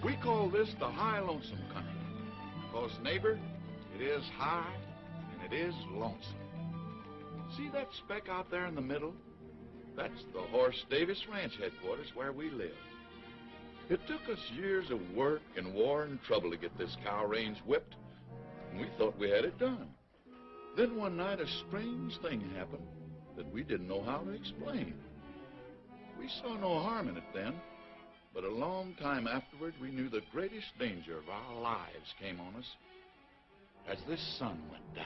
We call this the High Lonesome country. Because, neighbor, it is high and it is lonesome. See that speck out there in the middle? That's the Horse Davis Ranch headquarters where we live. It took us years of work and war and trouble to get this cow range whipped, and we thought we had it done. Then one night a strange thing happened that we didn't know how to explain. We saw no harm in it then, but a long time afterward we knew the greatest danger of our lives came on us as this sun went down.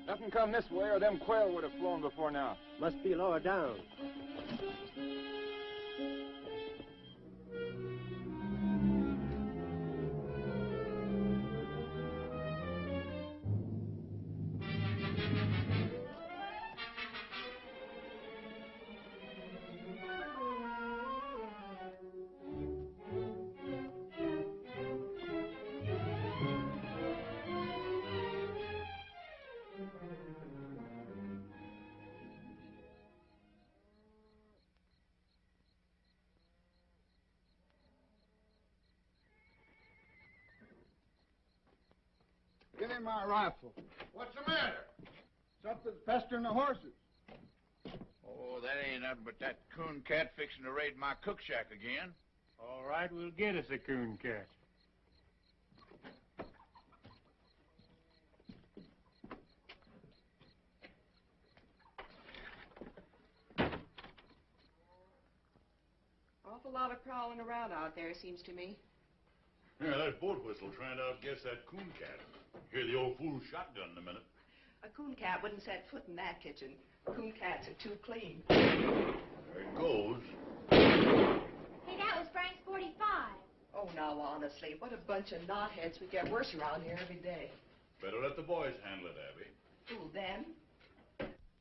Nothing come this way or them quail would have flown before now. Must be lower down. Give me my rifle. What's the matter? Something's pestering the horses. Oh, that ain't nothing but that coon cat fixing to raid my cook shack again. All right, we'll get us a coon cat. Awful lot of prowling around out there, seems to me. Yeah, that boat whistle trying to outguess that coon cat. Hear the old fool shotgun in a minute. A coon cat wouldn't set foot in that kitchen. Coon cats are too clean. There it goes. Hey, that was Frank's 45. Oh, now, honestly, what a bunch of knotheads. We get worse around here every day. Better let the boys handle it, Abby. Who, them?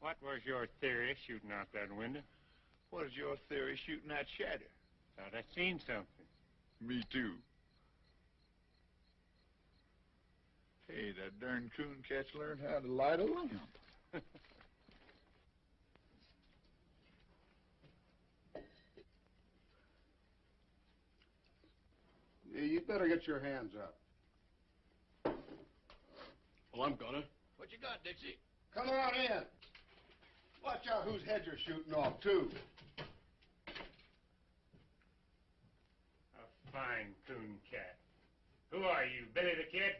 What was your theory shooting out that window? What is your theory shooting that shadow? Thought I seen something. Me too. Hey, that darn coon cat's learned how to light a lamp. Yeah, you'd better get your hands up. Well, I'm gonna. What you got, Dixie? Come on in. Watch out whose heads you're shooting off, too. A fine coon cat. Who are you, Billy the Kid?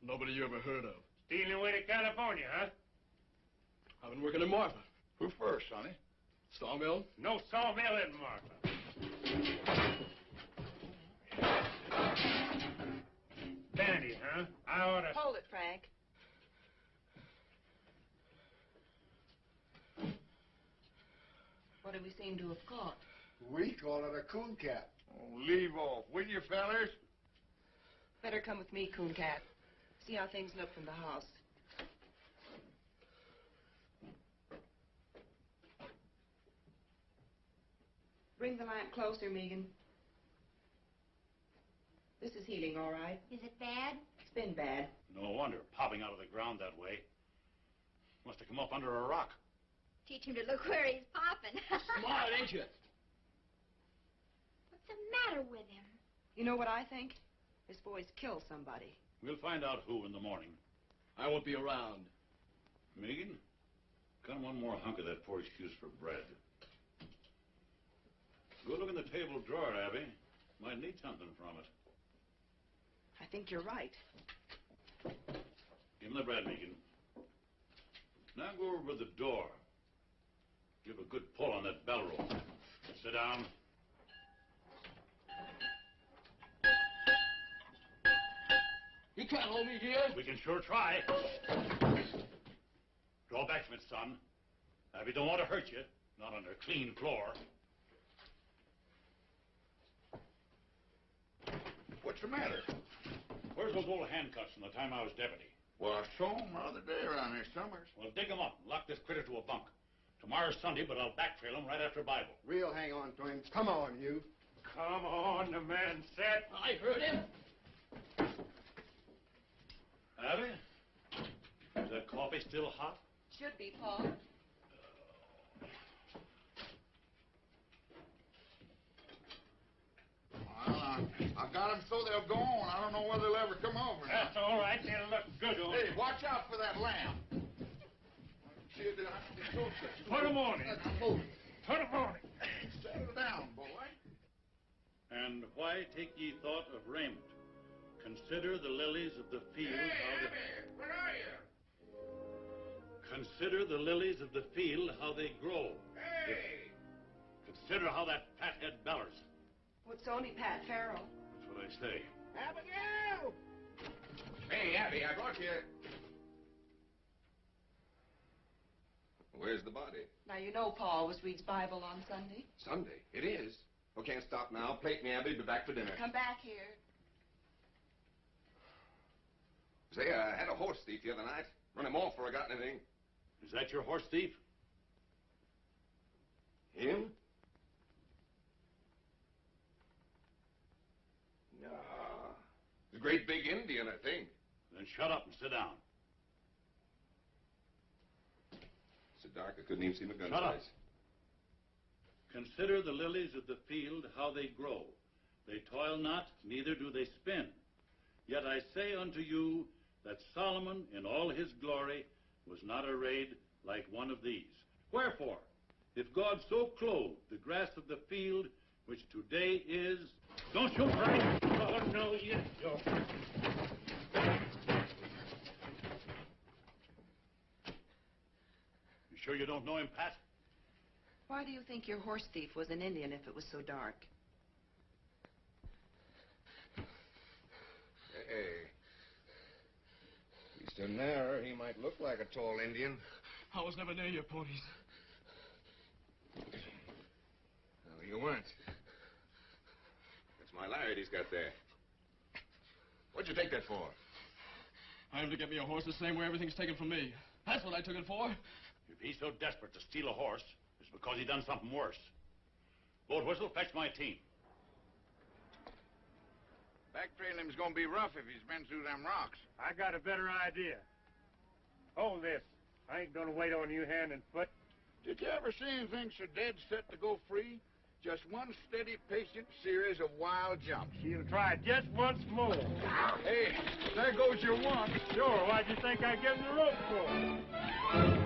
Nobody you ever heard of. Stealing away to California, huh? I've been working in Marfa. Who first, sonny? Sawmill? No sawmill in Marfa. Bandit, huh? I ought to... Hold it, Frank. What do we seem to have caught? We call it a coon cat. Oh, leave off, will you, fellers? Better come with me, coon cat. See how things look from the house. Bring the lamp closer, Megan. This is healing, all right. Is it bad? It's been bad. No wonder, popping out of the ground that way. Must have come up under a rock. Teach him to look where he's popping. Smart, ain't you? What's the matter with him? You know what I think? This boy's killed somebody. We'll find out who in the morning. I won't be around. Megan, got one more hunk of that poor excuse for bread. Go look in the table drawer, Abby. Might need something from it. I think you're right. Give him the bread, Megan. Now go over to the door. Give a good pull on that bell rope. Sit down. You can't hold me here. We can sure try. Draw back from it, son. Now, if you don't want to hurt you, not on a clean floor. What's the matter? Where's those old handcuffs from the time I was deputy? Well, I saw him the other day around here somewhere. Well, dig them up and lock this critter to a bunk. Tomorrow's Sunday, but I'll backtrail him right after Bible. We'll hang on to him. Come on, you. Come on, the man said. I heard him. Abby? Is that coffee still hot? Should be, Paul. Well, I got them so they'll go on. I don't know whether they'll ever come over. That's all right. They'll look good on Hey, watch out for that lamb. See it there? Put 'em on it. Put 'em on it. Settle down, boy. And why take ye thought of raiment? Consider the lilies of the field. Where are you? Consider the lilies of the field, how they grow. Hey! Consider how that fathead bellers. What's only Pat Farrell? That's what I say. Abigail! Hey, Abby, I brought you... Where's the body? Now, you know Paul always reads Bible on Sunday. Sunday. It is. Oh, can't stop now. Plate me, Abby. Be back for dinner. Come back here. Say, I had a horse thief the other night. Run him off before I got anything. Is that your horse thief? Him? No. He's a great big Indian, I think. Then shut up and sit down. It's so dark I couldn't even see my gun Shut up. sights. Consider the lilies of the field, how they grow. They toil not, neither do they spin. Yet I say unto you that Solomon in all his glory was not arrayed like one of these. Wherefore, if God so clothed the grass of the field, which today is... Don't you cry! Oh, no, you don't. You sure you don't know him, Pat? Why do you think your horse thief was an Indian if it was so dark? Hey. He's so narrow, he might look like a tall Indian. I was never near your ponies. No, you weren't. That's my lariat he's got there. What'd you take that for? I am to get me a horse the same way everything's taken from me. That's what I took it for. If he's so desperate to steal a horse, it's because he done something worse. Boat Whistle, fetch my team. Backtrailing him's gonna be rough if he's been through them rocks. I got a better idea. Hold this. I ain't gonna wait on you hand and foot. Did you ever see anything so dead set to go free? Just one steady, patient series of wild jumps. She'll try just once more. Hey, there goes your one. Sure, why'd you think I gave him the rope for?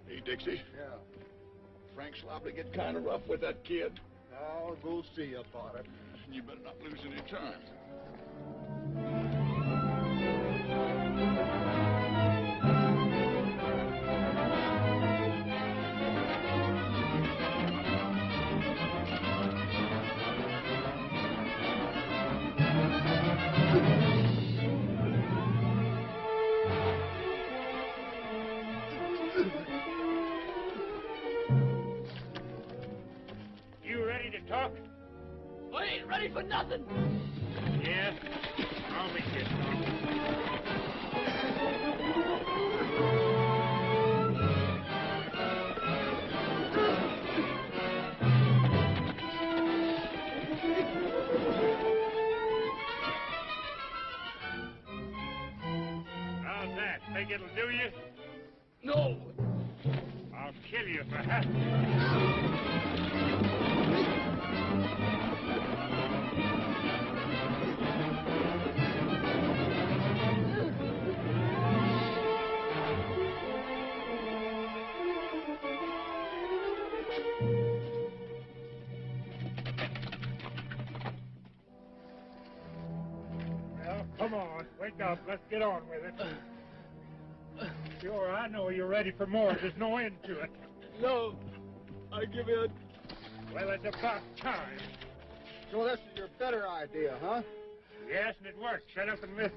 Hey, Dixie. Yeah. Frank's liable to get kind of rough with that kid. I'll go see about it. You better not lose any time. You ready to talk? I ain't ready for nothing. Yeah? I'll make you talk. How's that? Think it'll do you? No. I'll kill you for having Wake up. Let's get on with it. Sure, I know you're ready for more. There's no end to it. No, I give in. Well, it's about time. So this is your better idea, huh? Yes, and it worked. Shut up and listen.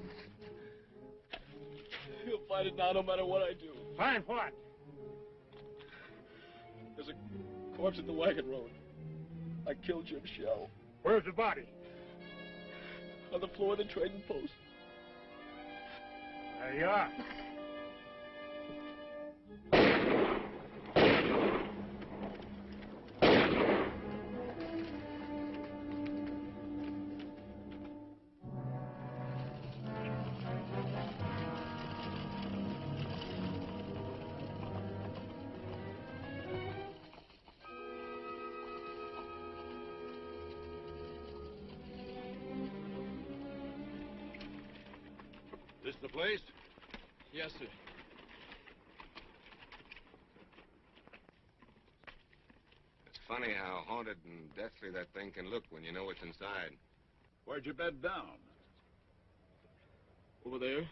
He'll find it now no matter what I do. Find what? There's a corpse at the wagon road. I killed Jim Shell. Where's the body? On the floor of the trading post. There you are. This the place? Yes, sir. It's funny how haunted and deathly that thing can look when you know what's inside. Where'd you bed down? Over there.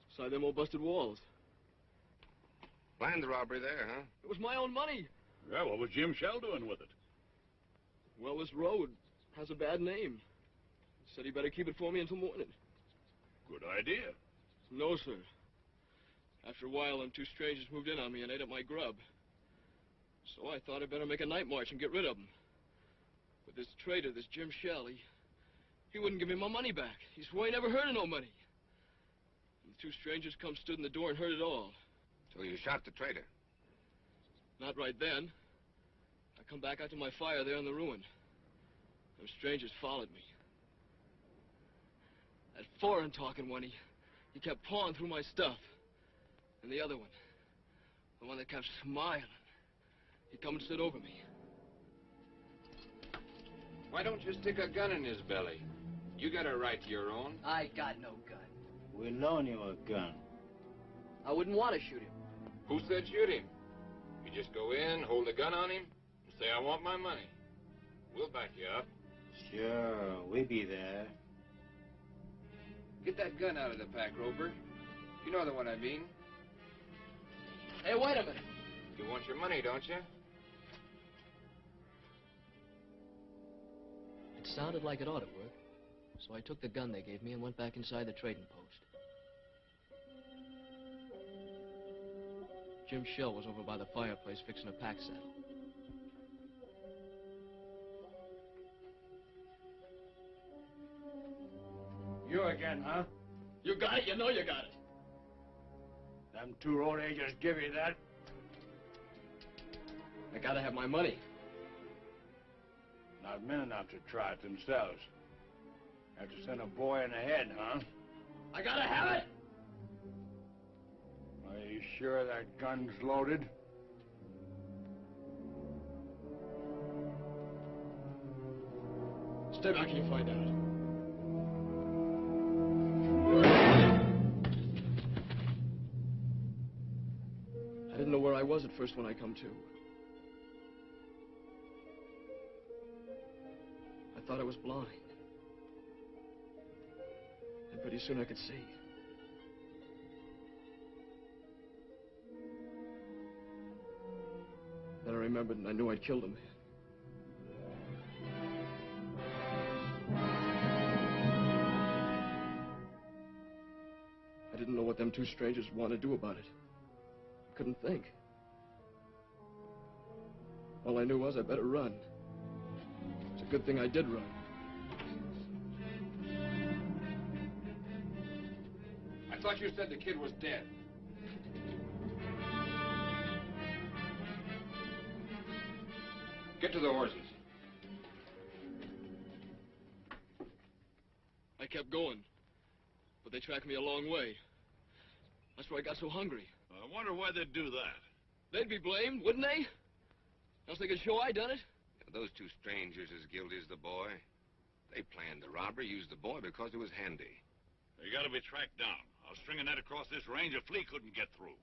Beside them old busted walls. Planned the robbery there, huh? It was my own money. Yeah, what was Jim Shell doing with it? Well, this road has a bad name. He said he better keep it for me until morning. Good idea. No, sir. After a while, them two strangers moved in on me and ate up my grub. So I thought I'd better make a night march and get rid of them. But this traitor, this Jim Shell, he wouldn't give me my money back. He swore he never heard of no money. And the two strangers come stood in the door and heard it all. So you shot the traitor. Not right then. I come back out to my fire there in the ruin. Them strangers followed me. That foreign-talking one, he kept pawing through my stuff. And the other one, the one that kept smiling, he come and stood over me. Why don't you stick a gun in his belly? You got a right to your own. I got no gun. We loan you a gun. I wouldn't want to shoot him. Who said shoot him? You just go in, hold a gun on him, and say, I want my money. We'll back you up. Sure, we be there. Get that gun out of the pack, Roper. You know the one I mean. Hey, wait a minute. You want your money, don't you? It sounded like it ought to work. So I took the gun they gave me and went back inside the trading post. Jim Shell was over by the fireplace fixing a pack saddle. You again, huh? You got it, you know you got it. Them two road agents give you that? I gotta have my money. Not men enough to try it themselves. Have to send a boy in the head, huh? I gotta have it! Are you sure that gun's loaded? Stay back and you find out. I didn't know where I was at first when I come to. I thought I was blind. And pretty soon I could see. Then I remembered and I knew I'd killed a man. I didn't know what them two strangers would want to do about it. Couldn't think. All I knew was I better run. It's a good thing I did run. I thought you said the kid was dead. Get to the horses. I kept going, but they tracked me a long way. That's where I got so hungry. I wonder why they'd do that. They'd be blamed, wouldn't they? Else they could show I done it. Those two strangers as guilty as the boy. They planned the robbery, used the boy because it was handy. They gotta be tracked down. I'll string a net across this range a flea couldn't get through.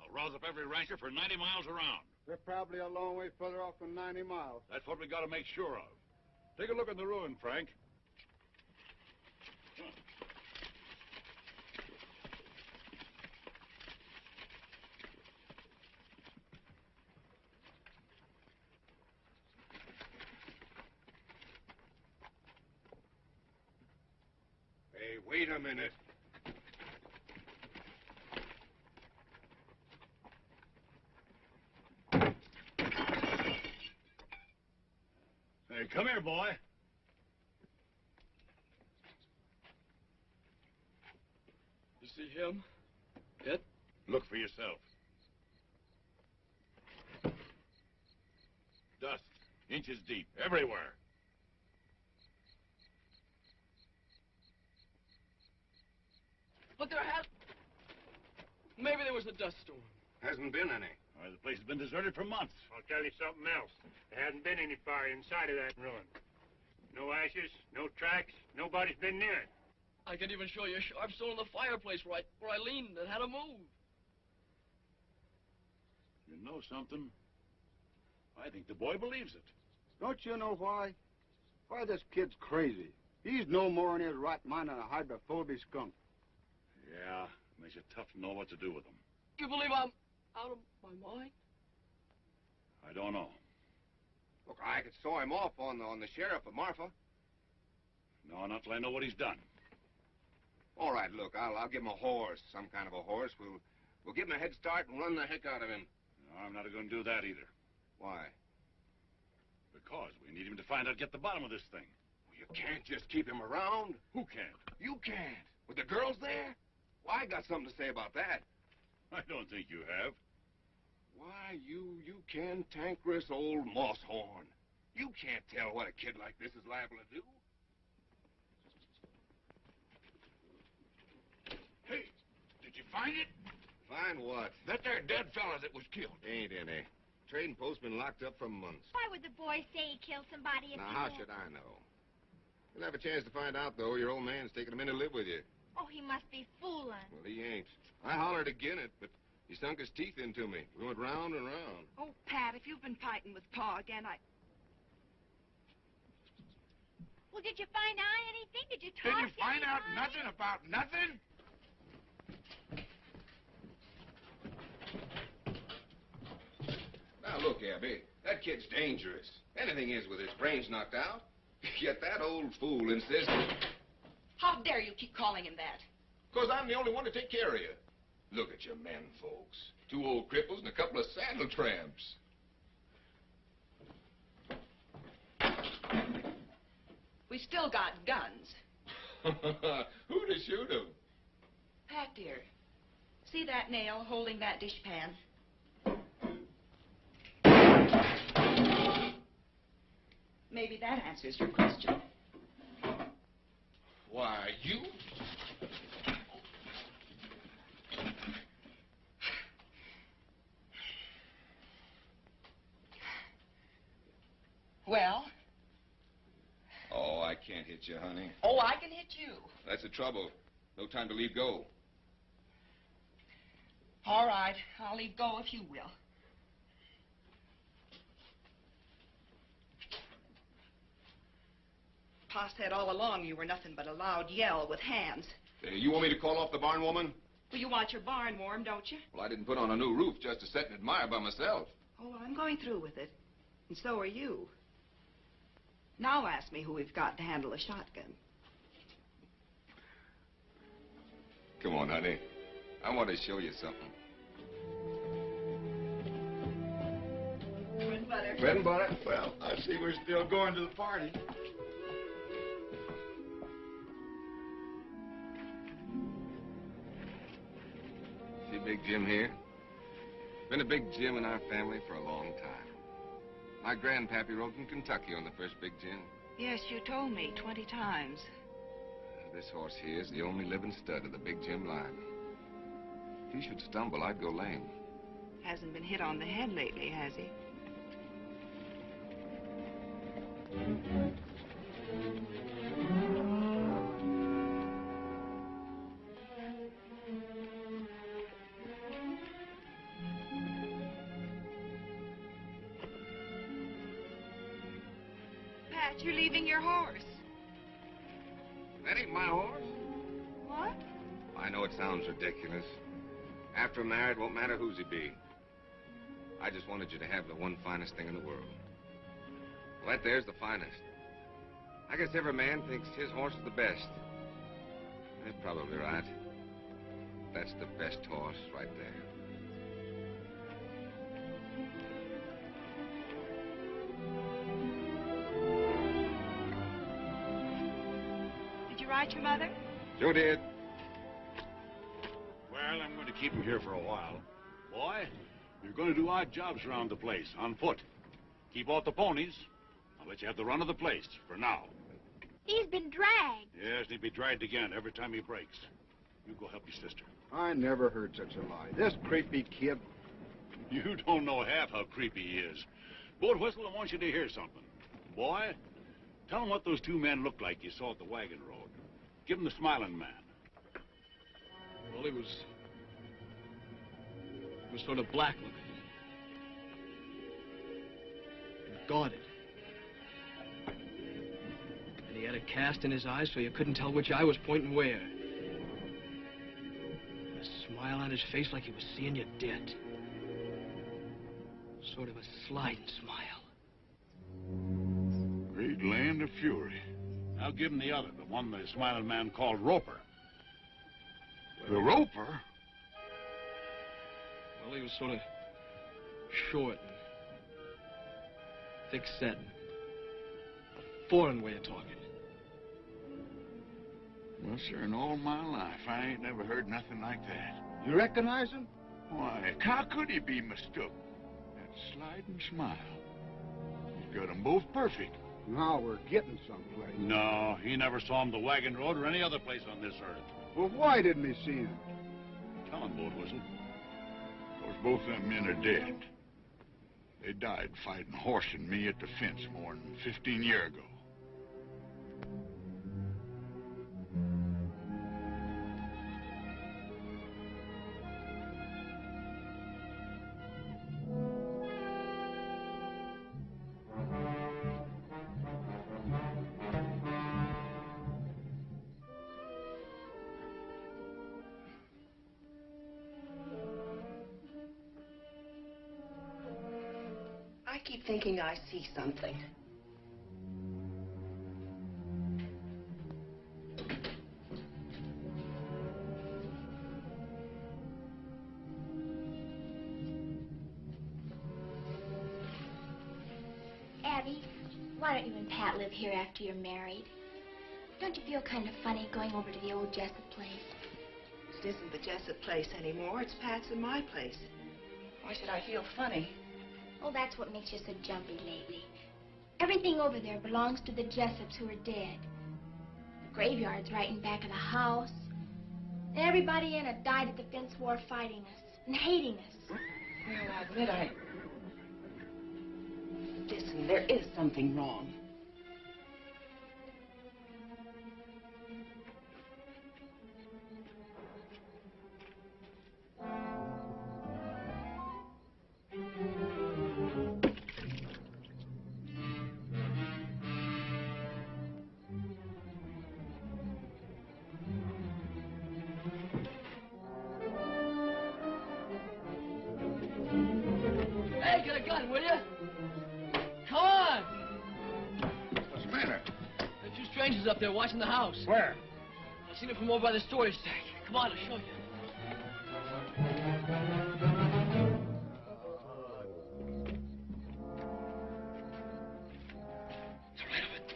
I'll rouse up every rancher for 90 miles around. They're probably a long way further off than 90 miles. That's what we gotta make sure of. Take a look at the ruin, Frank. a minute. Hey, come here, boy. You see him? It? Look for yourself. Dust, inches deep, everywhere. But there has... Maybe there was a dust storm. Hasn't been any. Why, the place has been deserted for months. I'll tell you something else. There hasn't been any fire inside of that ruin. No ashes, no tracks, nobody's been near it. I could even show you a sharp stone in the fireplace where I leaned and had to move. You know something? I think the boy believes it. Don't you know why? Why, this kid's crazy. He's no more in his right mind than a hydrophobic skunk. Yeah, makes it tough to know what to do with him. You believe I'm out of my mind? I don't know. Look, I could saw him off on the sheriff of Marfa. No, not till I know what he's done. All right, look, I'll give him a horse, some kind of a horse. We'll give him a head start and run the heck out of him. No, I'm not going to do that either. Why? Because we need him to find out, get the bottom of this thing. Well, you can't just keep him around. Who can't? You can't. With the girls there? Well, I got something to say about that. I don't think you have. Why, you cantankerous old moss-horn. You can't tell what a kid like this is liable to do. Hey, did you find it? Find what? That there dead fella that was killed. Ain't any. Trading post's been locked up for months. Why would the boy say he killed somebody if Now, he how didn't? should I know? You'll have a chance to find out, though. Your old man's taking him in to live with you. Oh, he must be fooling. Well, he ain't. I hollered again it, but he sunk his teeth into me. We went round and round. Oh, Pat, if you've been fighting with Pa again, Well, did you find out anything? Did you Did talk you to find out anybody? nothing about nothing? Now, look, Abby, that kid's dangerous. Anything is with his brains knocked out. Yet that old fool insists... how dare you keep calling him that? Because I'm the only one to take care of you. Look at your men, folks. 2 old cripples and a couple of saddle tramps. We still got guns. Who to shoot 'em? Pat, dear, see that nail holding that dishpan? Maybe that answers your question. Why, you... Well? Oh, I can't hit you, honey. Oh, I can hit you. That's the trouble. No time to leave go. All right, I'll leave go if you will. Pa said all along you were nothing but a loud yell with hands. You want me to call off the barn woman? Well, you want your barn warm, don't you? Well, I didn't put on a new roof just to sit and admire by myself. Oh, well, I'm going through with it. And so are you. Now ask me who we've got to handle a shotgun. Come on, honey. I want to show you something. Bread and butter. Bread and butter? Well, I see we're still going to the party. See Big Jim here? Been a big Jim in our family for a long time. My grandpappy rode in Kentucky on the first Big Jim. Yes, you told me 20 times. This horse here is the only living stud of the Big Jim line. If he should stumble, I'd go lame. Hasn't been hit on the head lately, has he? Pat, you're leaving your horse. That ain't my horse. What? I know it sounds ridiculous. After I'm married, won't matter whose he be. I just wanted you to have the one finest thing in the world. Well, that there's the finest. I guess every man thinks his horse is the best. They're probably right. That's the best horse right there. Did you write your mother? Sure did. Well, I'm going to keep him here for a while. Boy, you're going to do odd jobs around the place, on foot. Keep off the ponies. I'll let you have the run of the place, for now. He's been dragged. Yes, and he'll be dragged again every time he breaks. You go help your sister. I never heard such a lie. This creepy kid. You don't know half how creepy he is. Boat Whistle, I want you to hear something. Boy, tell him what those two men looked like you saw at the wagon road. Give him the smiling man. Well, he was sort of black looking. And guarded. And he had a cast in his eyes so you couldn't tell which eye was pointing where. A smile on his face like he was seeing you dead. Sort of a sliding smile. Great land of fury. I'll give him the other, the one the smiling man called Roper. The Roper? Well, he was sort of short and thick-set. A foreign way of talking. Well, sir, in all my life, I ain't never heard nothing like that. You recognize him? Why, how could he be mistook? That sliding smile. He's got 'em both perfect. Now we're getting someplace. No, he never saw him the wagon road or any other place on this earth. Well, why didn't he see him? Tell him, Boat Whistle. Of course, both them men are dead. They died fighting Horse and me at the fence more than 15 years ago. I keep thinking I see something. Abby, why don't you and Pat live here after you're married? Don't you feel kind of funny going over to the old Jessup place? It isn't the Jessup place anymore. It's Pat's and my place. Why should I feel funny? Oh, that's what makes you so jumpy lately. Everything over there belongs to the Jessups who are dead. The graveyard's right in back of the house. And everybody in it died at the fence war fighting us and hating us. Well, I admit Listen, there is something wrong. Hey, get a gun, will you? Come on! What's the matter? There are two strangers up there watching the house. Where? I seen them from over by the storage tank. Come on, I'll show you. It's right of it.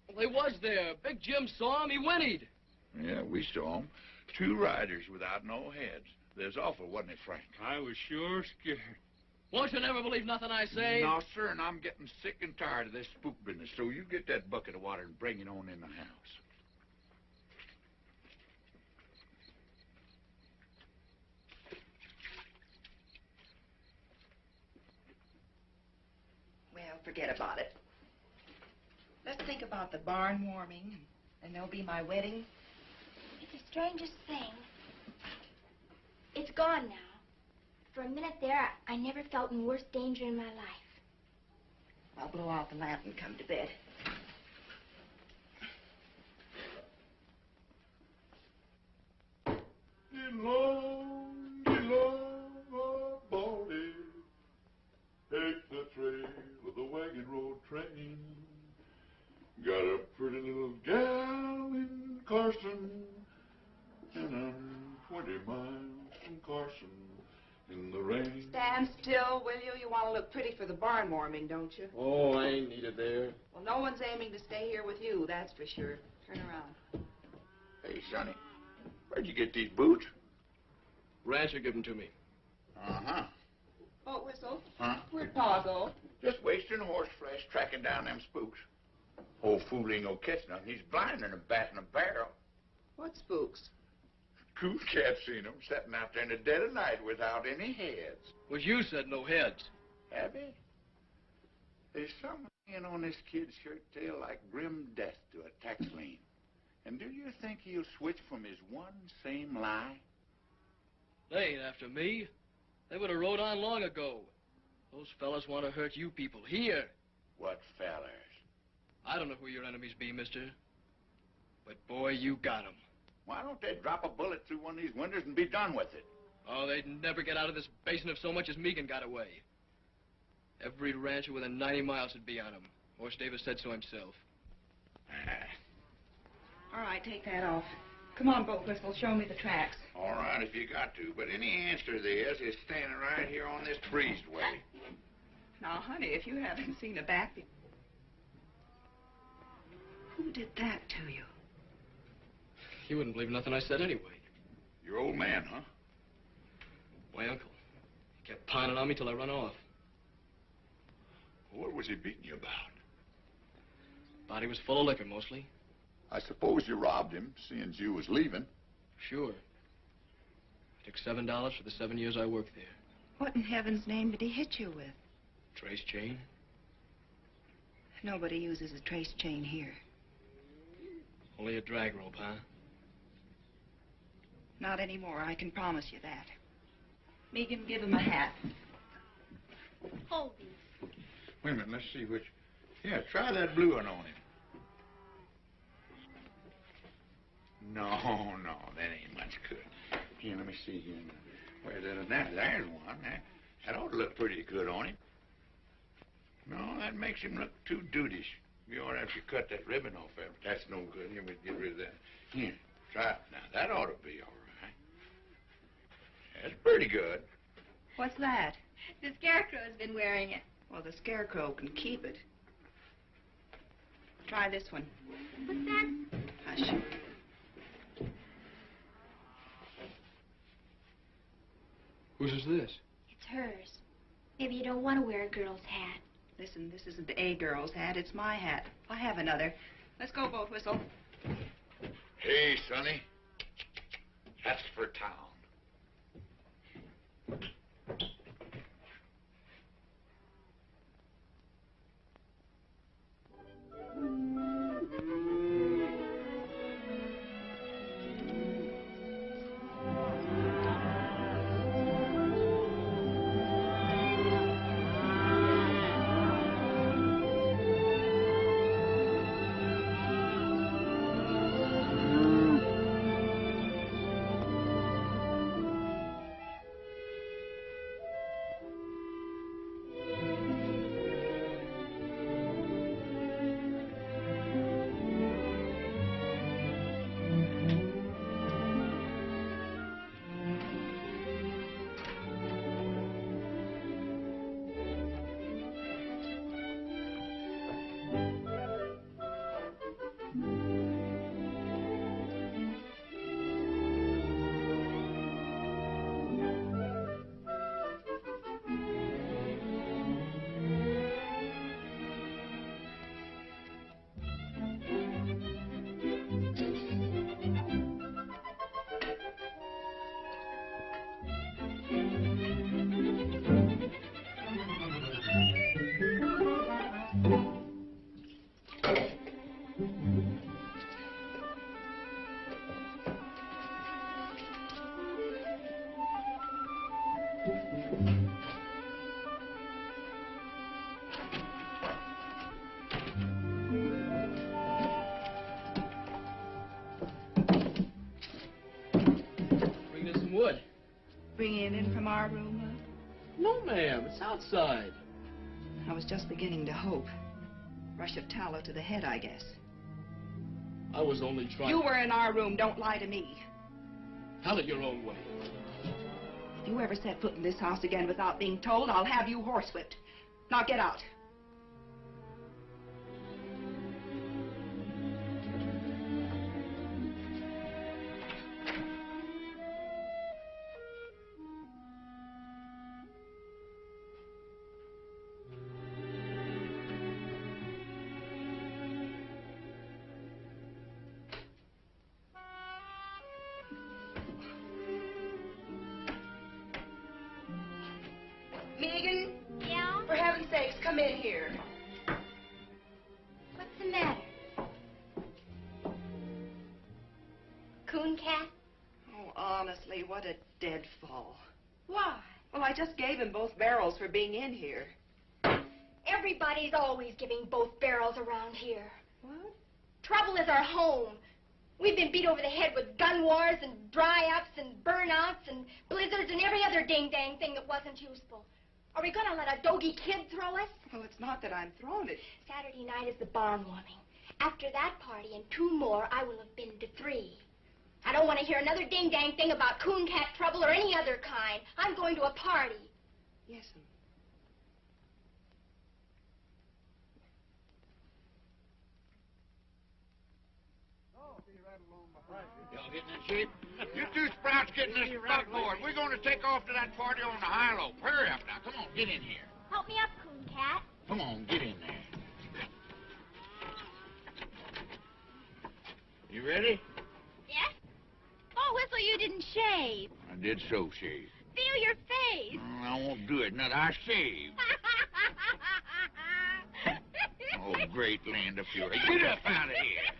Well, he was there. Big Jim saw him. He whinnied. Yeah, we saw 'em. Two riders without no heads. There's awful, wasn't it, Frank? I was sure scared. Won't you never believe nothing I say? No, sir, and I'm getting sick and tired of this spook business, so you get that bucket of water and bring it on in the house. Well, forget about it. Let's think about the barn warming, and there'll be my wedding. It's the strangest thing. It's gone now. For a minute there, I never felt in worse danger in my life. I'll blow out the lamp and come to bed. Get low, Carson, and I'm 20 miles from Carson in the rain. Stand still, will you? You want to look pretty for the barn warming, don't you? Oh, I ain't needed there. Well, no one's aiming to stay here with you, that's for sure. Turn around. Hey, Sonny, where'd you get these boots? Rancher gave them to me. Uh-huh. Boat whistle? Huh? Where'd Pa go? Just wasting horse flesh tracking down them spooks. Old fool ain't gonna catch nothing. He's blind than a bat in a barrel. What spooks? Cool cat seen them sitting out there in the dead of night without any heads. Was you said no heads. Have he? There's something on this kid's shirt tail like grim death to a tax lien. And do you think he'll switch from his one same lie? They ain't after me. They would have rode on long ago. Those fellas want to hurt you people here. What fellers? I don't know who your enemies be, mister. But, boy, you got 'em. Why don't they drop a bullet through one of these windows and be done with it? Oh, they'd never get out of this basin if so much as Meegan got away. Every rancher within 90 miles would be on him. Horse Davis said so himself. All right, take that off. Come on, Boat Whistle, show me the tracks. All right, if you got to. But any answer to this is standing right here on this breezeway. Now, honey, if you haven't seen a back... Who did that to you? You wouldn't believe nothing I said anyway. Your old man, huh? My uncle. He kept pining on me till I run off. What was he beating you about? Body was full of liquor, mostly. I suppose you robbed him, seeing you was leaving. Sure. I took $7 for the 7 years I worked there. What in heaven's name did he hit you with? Trace chain. Nobody uses a trace chain here. Only a drag rope, huh? Not anymore, I can promise you that. Meegan, give him a hat. Hold these. Wait a minute, let's see which... Yeah, try that blue one on him. No, that ain't much good. Here, let me see here. Where's that? There's one. That ought to look pretty good on him. No, that makes him look too dudeish. You ought to have to cut that ribbon off there, but that's no good. Here, we'll get rid of that. Here, try it. Now, that ought to be all right. That's pretty good. What's that? The Scarecrow's been wearing it. Well, the Scarecrow can keep it. Try this one. What's that? Hush. Whose is this? It's hers. Maybe you don't want to wear a girl's hat. Listen, this isn't a girl's hat. It's my hat. I have another. Let's go, Boat Whistle. Hey, Sonny. That's for town. Bring in some wood. Bringing it in from our room, No, ma'am. It's outside. I was just beginning to hope. Rush of tallow to the head, I guess. I was only trying... You were in our room. Don't lie to me. Tell it your own way. If you ever set foot in this house again without being told, I'll have you horsewhipped. Now get out. Megan? Yeah? For heaven's sakes, come in here. What's the matter? Coon cat? Oh, honestly, what a deadfall. Why? Well, I just gave him both barrels for being in here. Everybody's always giving both barrels around here. What? Trouble is our home. We've been beat over the head with gun wars and dry-ups and burnouts and blizzards and every other ding-dang thing that wasn't useful. Are we going to let a doggy kid throw us? Well, it's not that I'm throwing it. Saturday night is the barn warming. After that party and 2 more, I will have been to 3. I don't want to hear another ding-dang thing about coon cat trouble or any other kind. I'm going to a party. Yes'm. Y'all getting in shape? You two sprouts get in this buckboard. We're going to take off to that party on the High Lonesome. Hurry up now. Come on, get in here. Help me up, coon cat. Come on, get in there. You ready? Yes? Oh, Whistle, you didn't shave. I did so shave. Feel your face. I won't do it. Not I shaved. Oh, great land of fury. Get up out of here.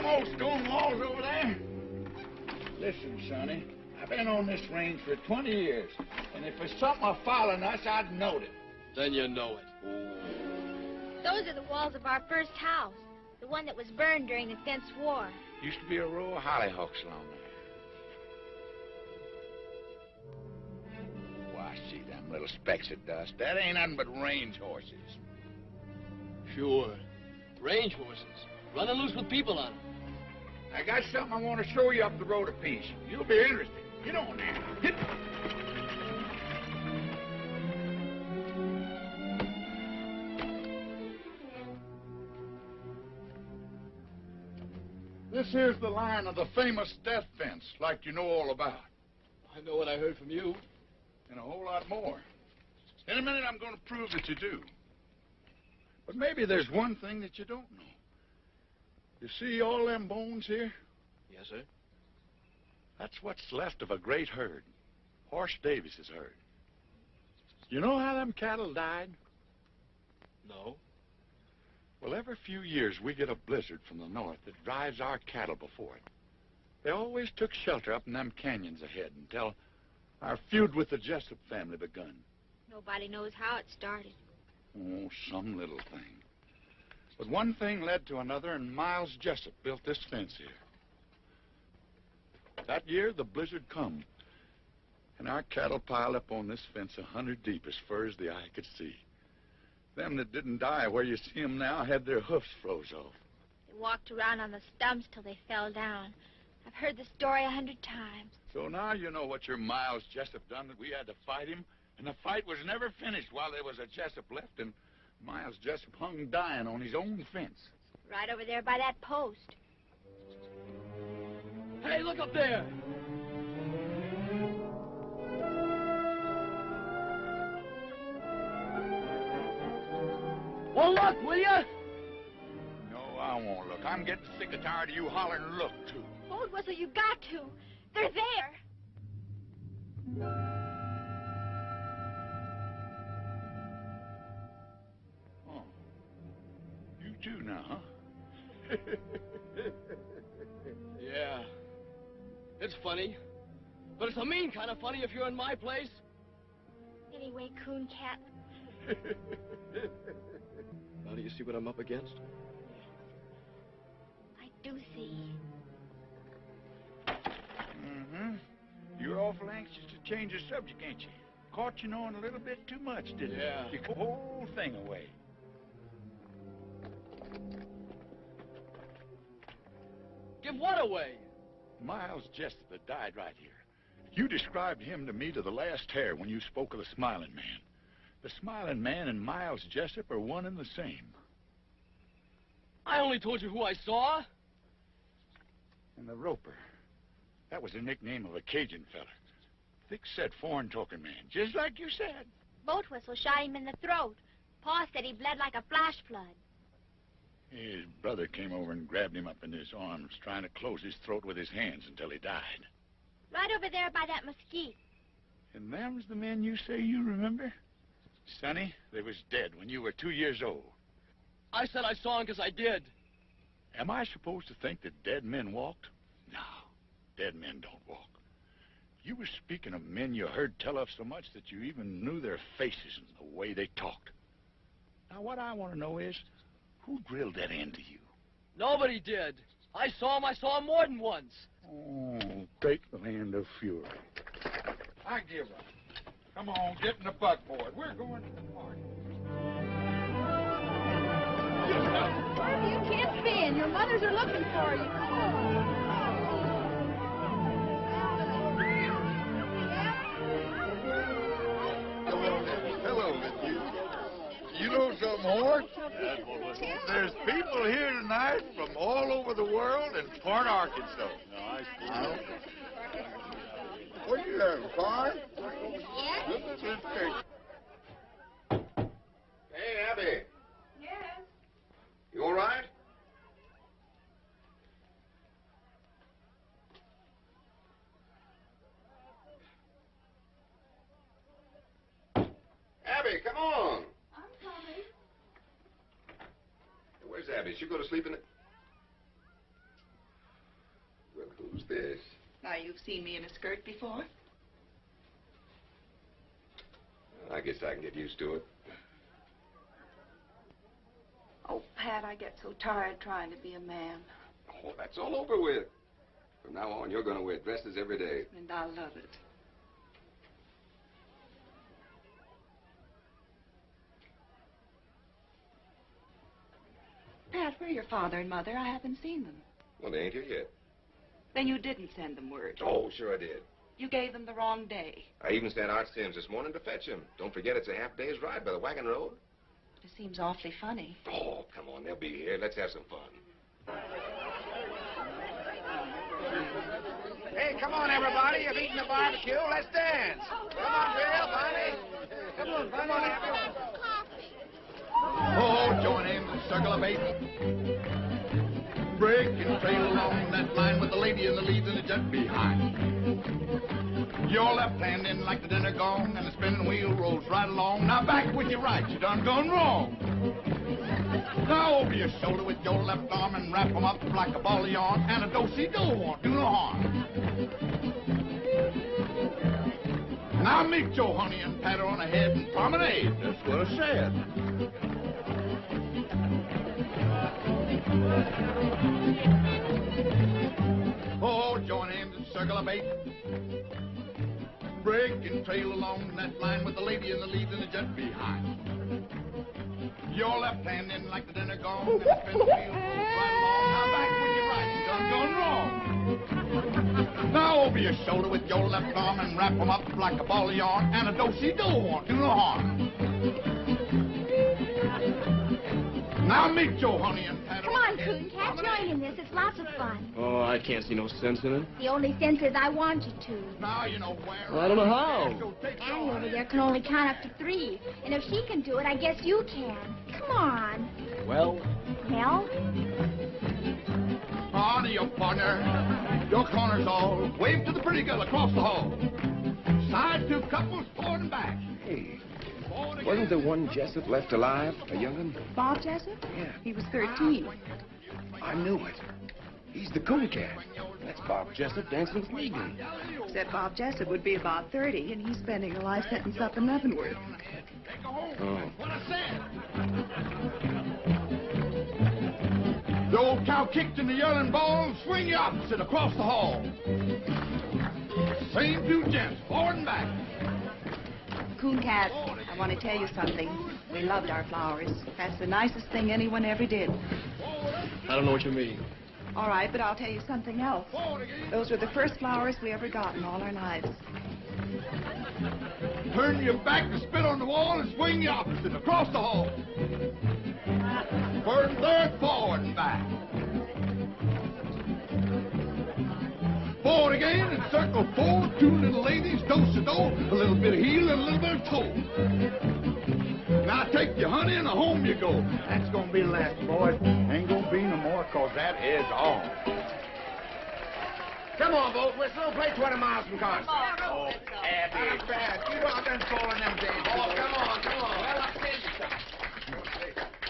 Old stone walls over there? Listen, Sonny, I've been on this range for 20 years, and if there's something following us, I'd know it. Then you know it. Those are the walls of our first house, the one that was burned during the Fence War. Used to be a row of hollyhocks along there. Why, see them little specks of dust. That ain't nothing but range horses. Sure. Range horses. Running loose with people on them. I got something I want to show you up the road a piece. You'll be interested. Get on there. Hit. This here's the line of the famous death fence, like you know all about. I know what I heard from you. And a whole lot more. In a minute, I'm going to prove that you do. But maybe there's one thing that you don't know. You see all them bones here? Yes, sir. That's what's left of a great herd. Horse Davis's herd. You know how them cattle died? No. Well, every few years we get a blizzard from the north that drives our cattle before it. They always took shelter up in them canyons ahead until our feud with the Jessup family begun. Nobody knows how it started. Oh, some little thing. But one thing led to another, and Miles Jessup built this fence here. That year, the blizzard come, and our cattle piled up on this fence 100 deep as far as the eye could see. Them that didn't die where you see them now had their hoofs froze off. They walked around on the stumps till they fell down. I've heard the story 100 times. So now you know what your Miles Jessup done, that we had to fight him, and the fight was never finished while there was a Jessup left, and Miles Jessup hung dying on his own fence. Right over there by that post. Hey, look up there! Well, look, will ya? No, I won't look. I'm getting sick and tired of you hollering look, too. Old Whistle, you got to. They're there. Oh. You too now, huh? Yeah. It's it's funny. But it's a mean kind of funny if you're in my place. Anyway, Coon Cat, Now do you see what I'm up against? I do see. Mm-hmm. You're awful anxious to change the subject, ain't you? Caught you knowing a little bit too much, didn't Yeah. you? You put the whole thing away. Give what away? Miles Jessup that died right here. You described him to me to the last hair when you spoke of the Smiling Man. The Smiling Man and Miles Jessup are one and the same. I only told you who I saw. And the Roper. That was the nickname of a Cajun fella. Thick-set, foreign-talking man, just like you said. Boat whistle shot him in the throat. Pa said he bled like a flash flood. His brother came over and grabbed him up in his arms, trying to close his throat with his hands until he died. Right over there by that mesquite. And them's the men you say you remember? Sonny, they was dead when you were 2 years old. I said I saw him because I did. Am I supposed to think that dead men walked? No, dead men don't walk. You were speaking of men you heard tell of so much that you even knew their faces and the way they talked. Now, what I want to know is, who drilled that into you? Nobody did. I saw him more than once. Oh, take the hand of fury. I give up. Come on, get in the buckboard. We're going to the party. You can't spin. Your mothers are looking for you. Come on. Hello, Miss. You know something, Hort? There's people here tonight from all over the world and part Arkansas. What are you having, fun? This is interesting. Hey, Abby. Yes. You all right? Abby, come on. I'm coming. Where's Abby? She go to sleep in the... Well, who's this? Now, you've seen me in a skirt before? I guess I can get used to it. Oh, Pat, I get so tired trying to be a man. Oh, that's all over with. From now on, you're going to wear dresses every day. And I love it. Pat, where are your father and mother? I haven't seen them. Well, they ain't here yet. Then you didn't send them word. Oh, sure I did. You gave them the wrong day. I even sent Art Sims this morning to fetch him. Don't forget it's a half day's ride by the wagon road. It seems awfully funny. Oh, come on, they'll be here. Let's have some fun. Hey, come on, everybody. You've eaten the barbecue. Let's dance. Come on, Bill, Bonnie. Come on, Bonnie. Oh, join in the circle of eight. Break and trail along that line with the lady in the lead and the jet behind. Your left hand in like the dinner gong, and the spinning wheel rolls right along. Now back with your right, you done gone wrong. Now over your shoulder with your left arm and wrap 'em up like a ball of yarn, and a do-si-do won't do no harm. Now meet your honey and pat her on the head and promenade. That's what I said. Oh, join in the circle of eight. Break and trail along that line with the lady in the lead and the jet behind. Your left hand in like the dinner gong, and spin the wheel right along. Now back with your right, you done gone wrong. Now over your shoulder with your left arm and wrap 'em up like a ball of yarn, and a do-si-do won't do no harm. Now meet your honey and pat her. Come on, Coon Cat, join in this. It's lots of fun. Oh, I can't see no sense in it. The only sense is I want you to. Now you know where. Well, I don't know how. So take your Annie over honey. there can only count up to 3. And if she can do it, I guess you can. Come on. Well, Well, On to your partner. Your corner's all. Wave to the pretty girl across the hall. Side two couples forward and back. Hey, Forward wasn't again. there one Jessup left alive, a young'un? Bob Jessup? Yeah. He was 13. I knew it. He's the coon cat. That's Bob Jessup dancing with Megan. Except Bob Jessup would be about 30, and he's spending a life sentence up in Leavenworth. Oh. The old cow kicked in the yelling ball, swing you opposite across the hall. Same two gents, forward and back. Coon Cat, I want to tell you something. We loved our flowers. That's the nicest thing anyone ever did. I don't know what you mean. All right, but I'll tell you something else. Those were the first flowers we ever got in all our lives. Turn your back to spit on the wall and swing you opposite across the hall. First, third, forward and back. Forward again and circle four, two little ladies, do-si-do, a little bit of heel and a little bit of toe. Now take your honey and home you go. That's gonna be the last, boys. Ain't gonna be no more, 'cause that is all. Come on, Boat Whistle. Don't play 20 miles from Carson. Oh, Abby. Not bad. You know I've been falling them days. Oh, come on. Well, I'll tell you something.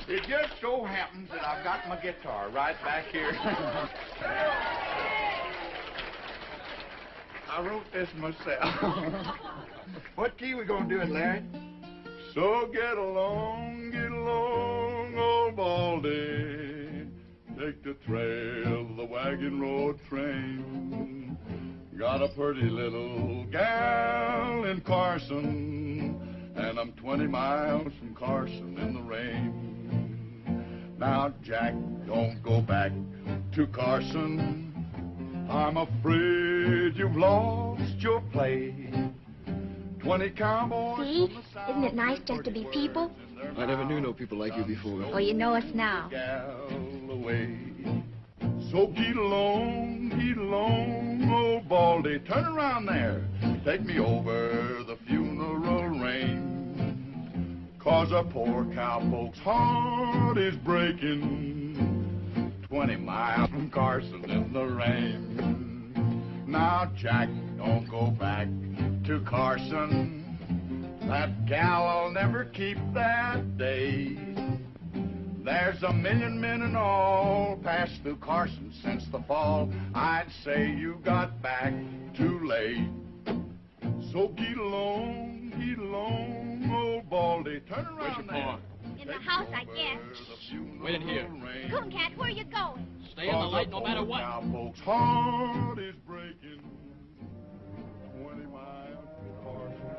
It just so happens that I've got my guitar right back here. I wrote this myself. What key we gonna do it, Larry? So get along, old Baldy. Take the trail, the wagon road train. Got a pretty little gal in Carson, and I'm 20 miles from Carson in the rain. Now, Jack, don't go back to Carson. I'm afraid you've lost your place. 20 cowboys. See? Isn't it nice just to be people? I never knew no people like you before. Oh, you know us now. So get along, old Baldy. Turn around there. Take me over the funeral range. 'Cause a poor cowpoke's heart is breaking. 20 miles from Carson in the rain. Now, Jack, don't go back to Carson. That gal'll never keep that day. There's a million men and all passed through Carson since the fall. I'd say you got back too late. So get along, old Baldy. Turn around. Where's your paw? In the house, I guess. Wait in here. Coon Cat, where are you going? Stay in the light no matter what. Cowpoke's heart is breaking. 20 miles from Carson.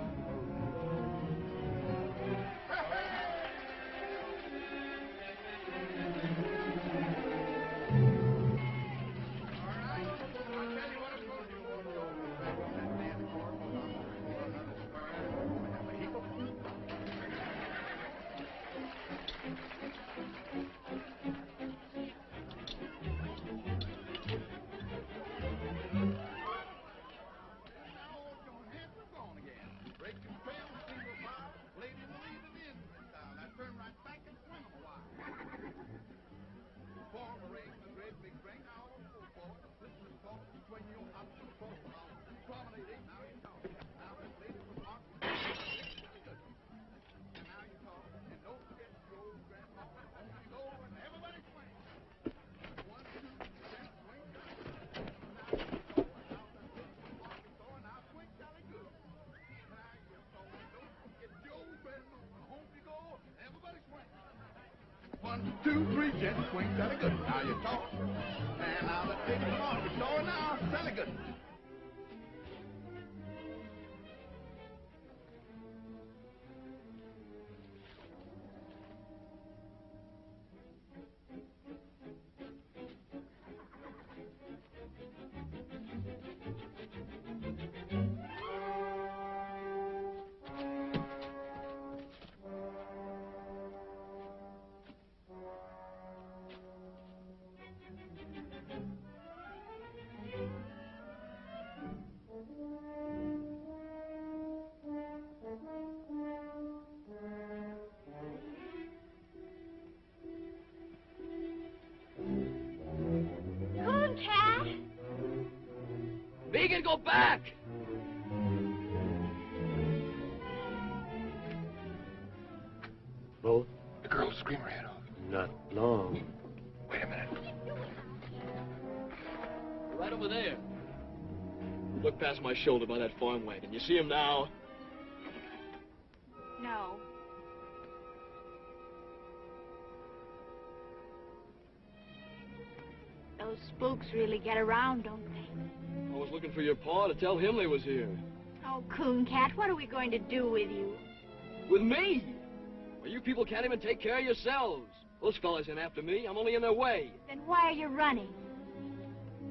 One, two, three, gents, swing, jolly good. Now you talk. And now let's take it on. You're going now, jolly good. Coon Cat! Megan, go back! Both? The girl scream her head off. Not long. Wait a minute. past my shoulder by that farm wagon. You see him now? No. Those spooks really get around, don't they? I was looking for your pa to tell him they was here. Oh, Coon Cat, what are we going to do with you? With me? Well, you people can't even take care of yourselves. Those fellas ain't after me. I'm only in their way. Then why are you running?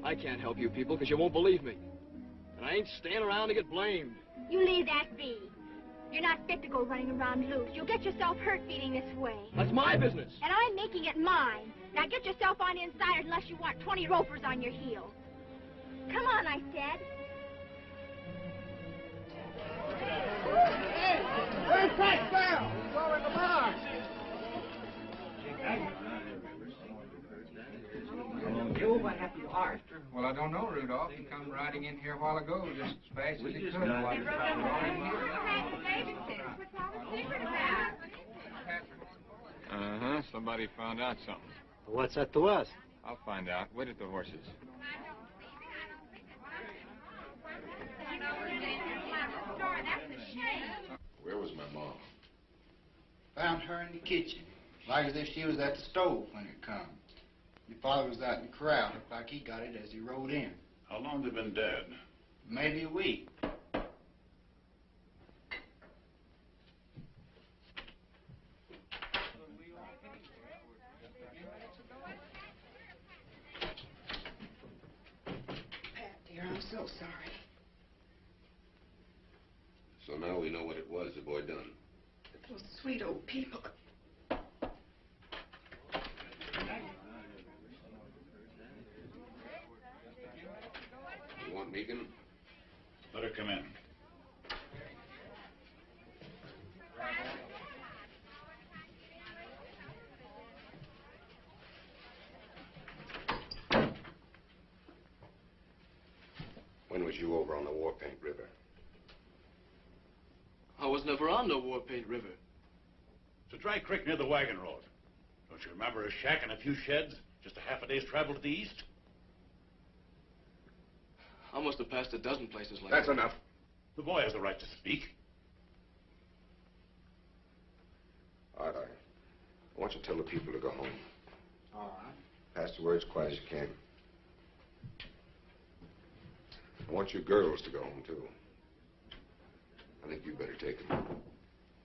I can't help you people because you won't believe me. And I ain't staying around to get blamed. You leave that be. You're not fit to go running around loose. You'll get yourself hurt feeding this way. That's my business. And I'm making it mine. Now get yourself on inside unless you want 20 ropers on your heels. Come on, I said. Hey! Where's Pat Farrell? He's over in the barn. What happened to Art? Well, I don't know, Rudolph. He come riding in here a while ago, just as fast as he could. Uh-huh. Somebody found out something. What's that to us? I'll find out. Wait at the horses. Where was my mom? Found her in the kitchen, like as if she was at the stove when it come. Your father was out in the corral. Looked like he got it as he rode in. How long they been dead? Maybe a week. Pat, dear, I'm so sorry. So now we know what it was the boy done. Those sweet old people. You want Megan? Let her come in. When was you over on the War Paint River? I was never on no War Paint River. It's a dry creek near the wagon road. Don't you remember a shack and a few sheds? Just a half a day's travel to the east? I must have passed a dozen places like That's that. enough. The boy has the right to speak. Art, I want you to tell the people to go home. All right. Pass the word as quiet as you can. I want you girls to go home, too. I think you better take him.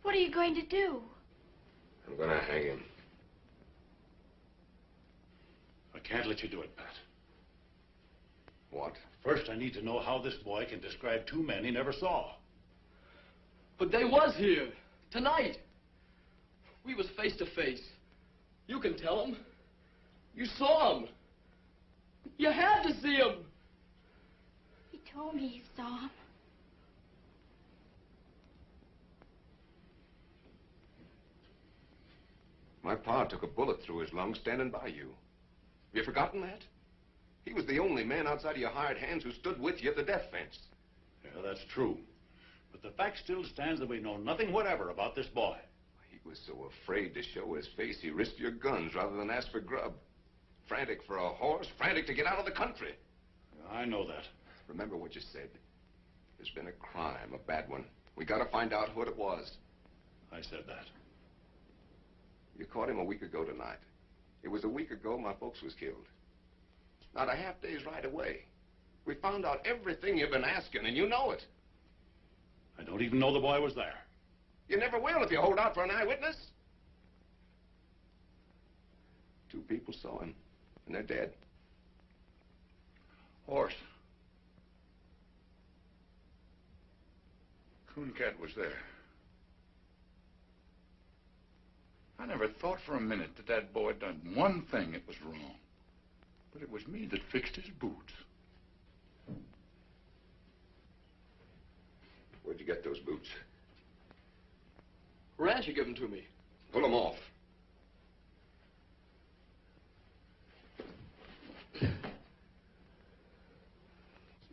What are you going to do? I'm gonna hang him. I can't let you do it, Pat. What? First, I need to know how this boy can describe two men he never saw. But they was here. Tonight. We was face to face. You can tell them. You saw him. You had to see him. He told me he saw him. My pa took a bullet through his lung standing by you. Have you forgotten that? He was the only man outside of your hired hands who stood with you at the death fence. Yeah, that's true. But the fact still stands that we know nothing whatever about this boy. He was so afraid to show his face, he risked your guns rather than ask for grub. Frantic for a horse, frantic to get out of the country. Yeah, I know that. Remember what you said. There's been a crime, a bad one. We gotta find out what it was. I said that. You caught him a week ago tonight. It was a week ago my folks was killed. Not a half day's ride away. We found out everything you've been asking, and you know it. I don't even know the boy was there. You never will if you hold out for an eyewitness. 2 people saw him, and they're dead. Horse. Coon Cat was there. I never thought for a minute that that boy done one thing that was wrong. But it was me that fixed his boots. Where'd you get those boots? Rancher gave them to me. Pull them off. It's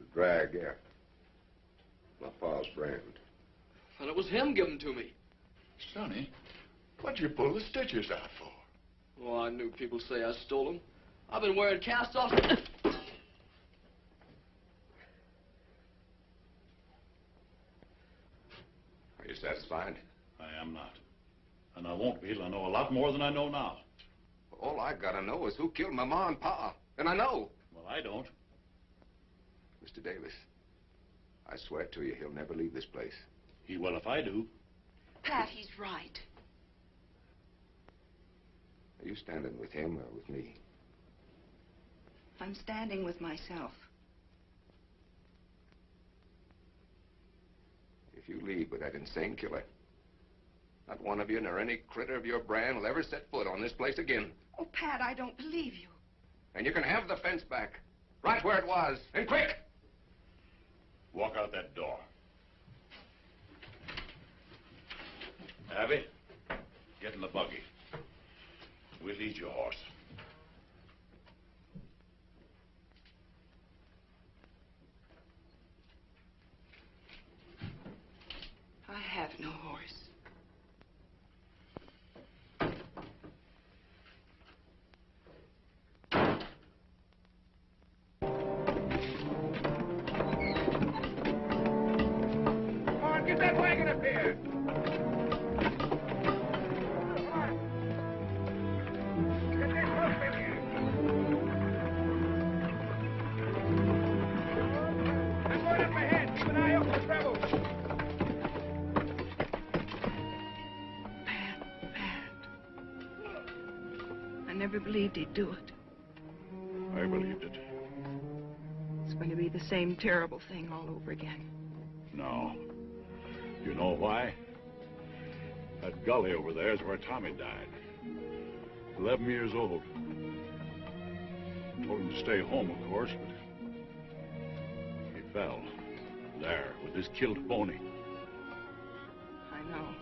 a drag, yeah. My pa's brand. And it was him giving them to me. Sonny, what'd you pull the stitches out for? Oh, I knew people say I stole them. I've been wearing cast-offs. You satisfied? I am not. And I won't be till I know a lot more than I know now. All I gotta know is who killed my ma and pa. And I know. Well, I don't. Mr. Davis, I swear to you, he'll never leave this place. He will if I do. Pat, he's right. Are you standing with him or with me? I'm standing with myself. If you leave with that insane killer, not one of you nor any critter of your brand will ever set foot on this place again. Oh, Pat, I don't believe you. And you can have the fence back, right where it was, and quick! Walk out that door. Abby, get in the buggy. We'll lead your horse. I have no horse. Come on, get that wagon up here. Get that horse in here. I'm going up ahead. Keep an eye out for trouble. I never believed he'd do it. I believed it. It's going to be the same terrible thing all over again. No. You know why? That gully over there is where Tommy died. 11 years old. Told him to stay home, of course, but he fell. There, with his killed pony. I know.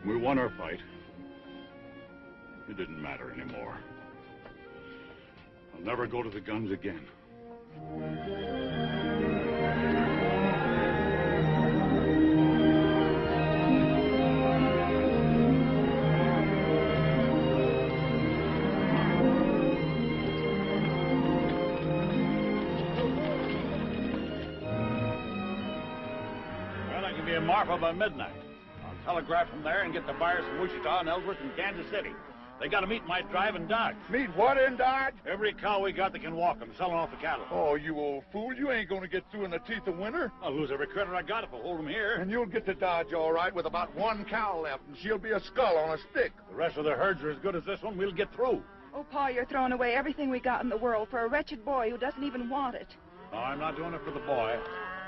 We won our fight. It didn't matter anymore. I'll never go to the guns again. Well, I can be in Marfa by midnight. I'll telegraph from there and get the buyers from Wichita and Ellsworth and Kansas City. They got to meet my drive in Dodge. Meet what in Dodge? Every cow we got that can walk them, selling off the cattle. Oh, you old fool. You ain't going to get through in the teeth of winter. I'll lose every critter I got if I hold them here. And you'll get to Dodge all right with about one cow left, and she'll be a skull on a stick. The rest of the herds are as good as this one. We'll get through. Oh, Pa, you're throwing away everything we got in the world for a wretched boy who doesn't even want it. No, I'm not doing it for the boy.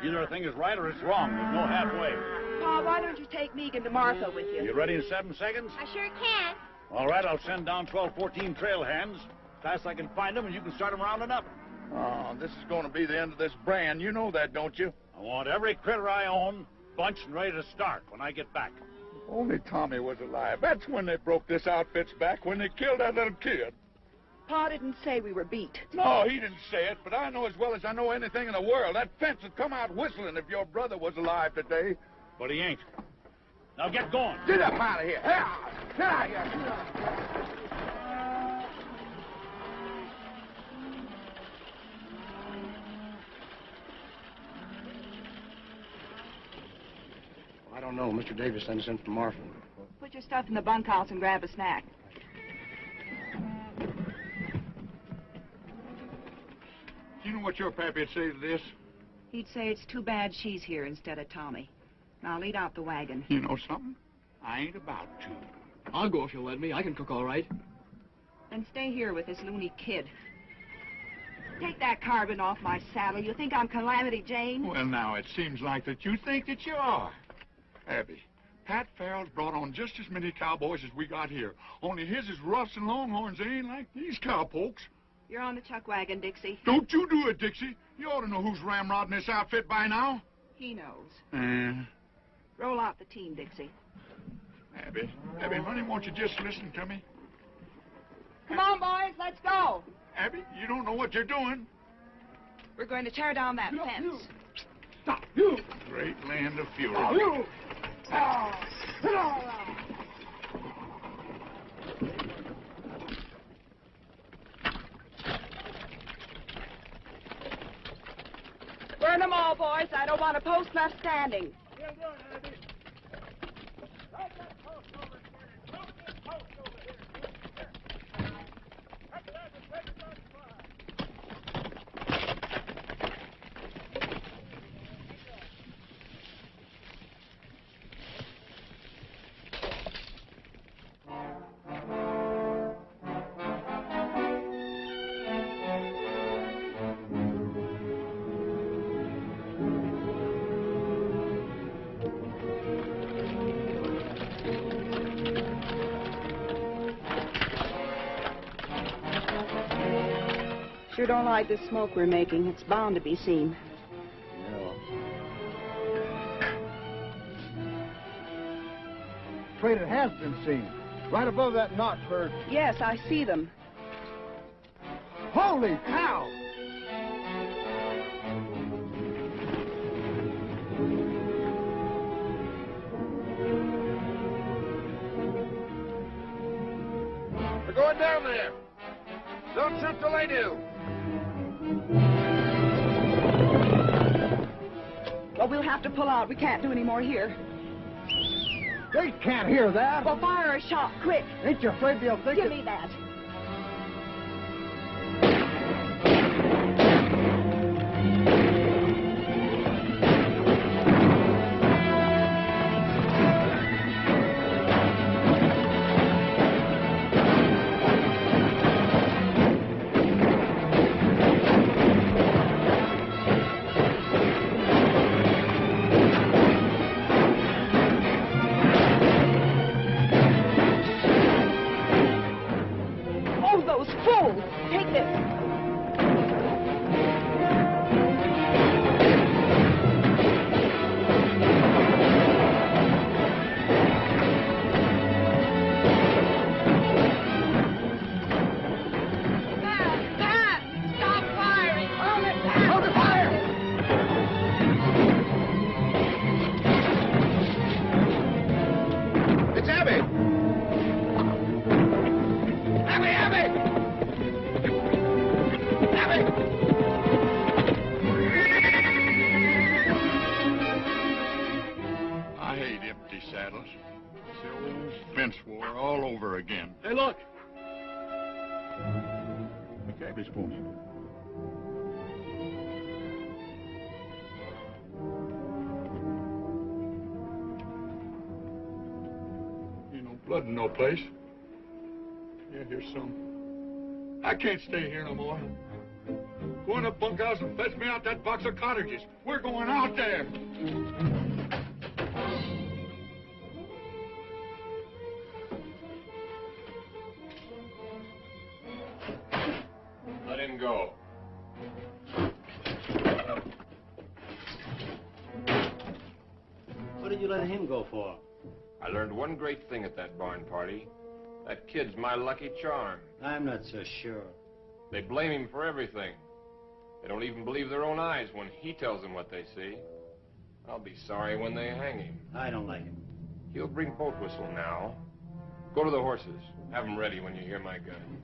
Either a thing is right or it's wrong. There's no halfway. Pa, why don't you take Megan to Martha with you? You ready in 7 seconds? I sure can. All right, I'll send down 12, 14 trail hands. Fast I can find them, and you can start them rounding up. Oh, this is going to be the end of this brand. You know that, don't you? I want every critter I own bunched and ready to start when I get back. If only Tommy was alive. That's when they broke this outfit's back, when they killed that little kid. Pa didn't say we were beat. No, he didn't say it, but I know as well as I know anything in the world. That fence would come out whistling if your brother was alive today. But he ain't. Now get going. Get up out of here. Get out of here. I don't know. Mr. Davis sent us in from Marfa. Put your stuff in the bunkhouse and grab a snack. Do you know what your pappy'd say to this? He'd say it's too bad she's here instead of Tommy. Now lead out the wagon. You know something? I ain't about to. I'll go if you'll let me. I can cook all right. Then stay here with this loony kid. Take that carbon off my saddle. You think I'm Calamity Jane? Well, now, it seems like that you think that you are. Abby, Pat Farrell's brought on just as many cowboys as we got here. Only his is roughs and longhorns. They ain't like these cowpokes. You're on the chuck wagon, Dixie. Don't you do it, Dixie. You ought to know who's ramrodding this outfit by now. He knows. Roll out the team, Dixie. Abby, honey, won't you just listen to me? Come on, boys, let's go. Abby, you don't know what you're doing. We're going to tear down that fence. You. Stop, you! Great land of fury. Oh, you! Burn them all, boys. I don't want a post left standing. Sure don't like the smoke we're making. It's bound to be seen. Yeah. Traitor has been seen. Right above that knot herd. Yes, I see them. Holy cow! We're going down there. Don't shoot till I do. Well, we'll have to pull out. We can't do any more here. They can't hear that. Well, fire a shot, quick. Ain't you afraid they'll think Give me that. Fence war all over again. Hey, look! The cabbage spoon. Ain't no blood in no place. Yeah, here's some. I can't stay here no more. Go in the bunkhouse and fetch me out that box of cartridges. We're going out there. Let him go. What did you let him go for? I learned one great thing at that barn party. That kid's my lucky charm. I'm not so sure. They blame him for everything. They don't even believe their own eyes when he tells them what they see. I'll be sorry when they hang him. I don't like him. He'll bring boat whistle now. Go to the horses. Have them ready when you hear my gun.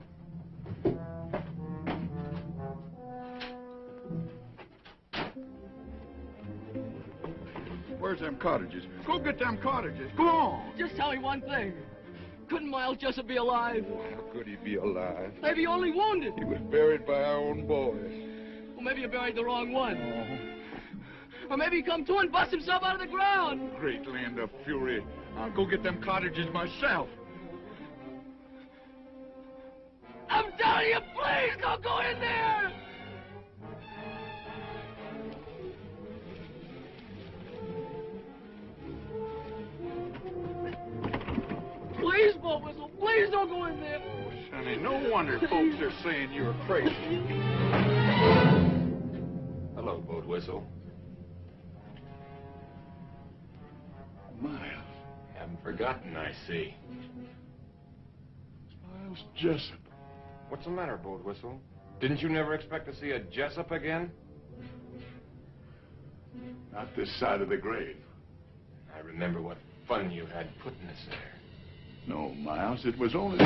Where's them cottages? Go get them cottages. Go on. Just tell me one thing. Couldn't Miles Jessup be alive? How could he be alive? Maybe only wounded. He was buried by our own boys. Well, maybe you buried the wrong one. Or maybe he come to and bust himself out of the ground. Great land of fury. I'll go get them cottages myself. I'm telling you, please don't go in there! Please, Boat Whistle, please don't go in there. Oh, Sonny, no wonder folks are saying you're crazy. Hello, Boat Whistle. Miles. Haven't forgotten, I see. Miles Jessup. What's the matter, Boat Whistle? Didn't you never expect to see a Jessup again? Not this side of the grave. I remember what fun you had putting us there. No, Miles, it was only...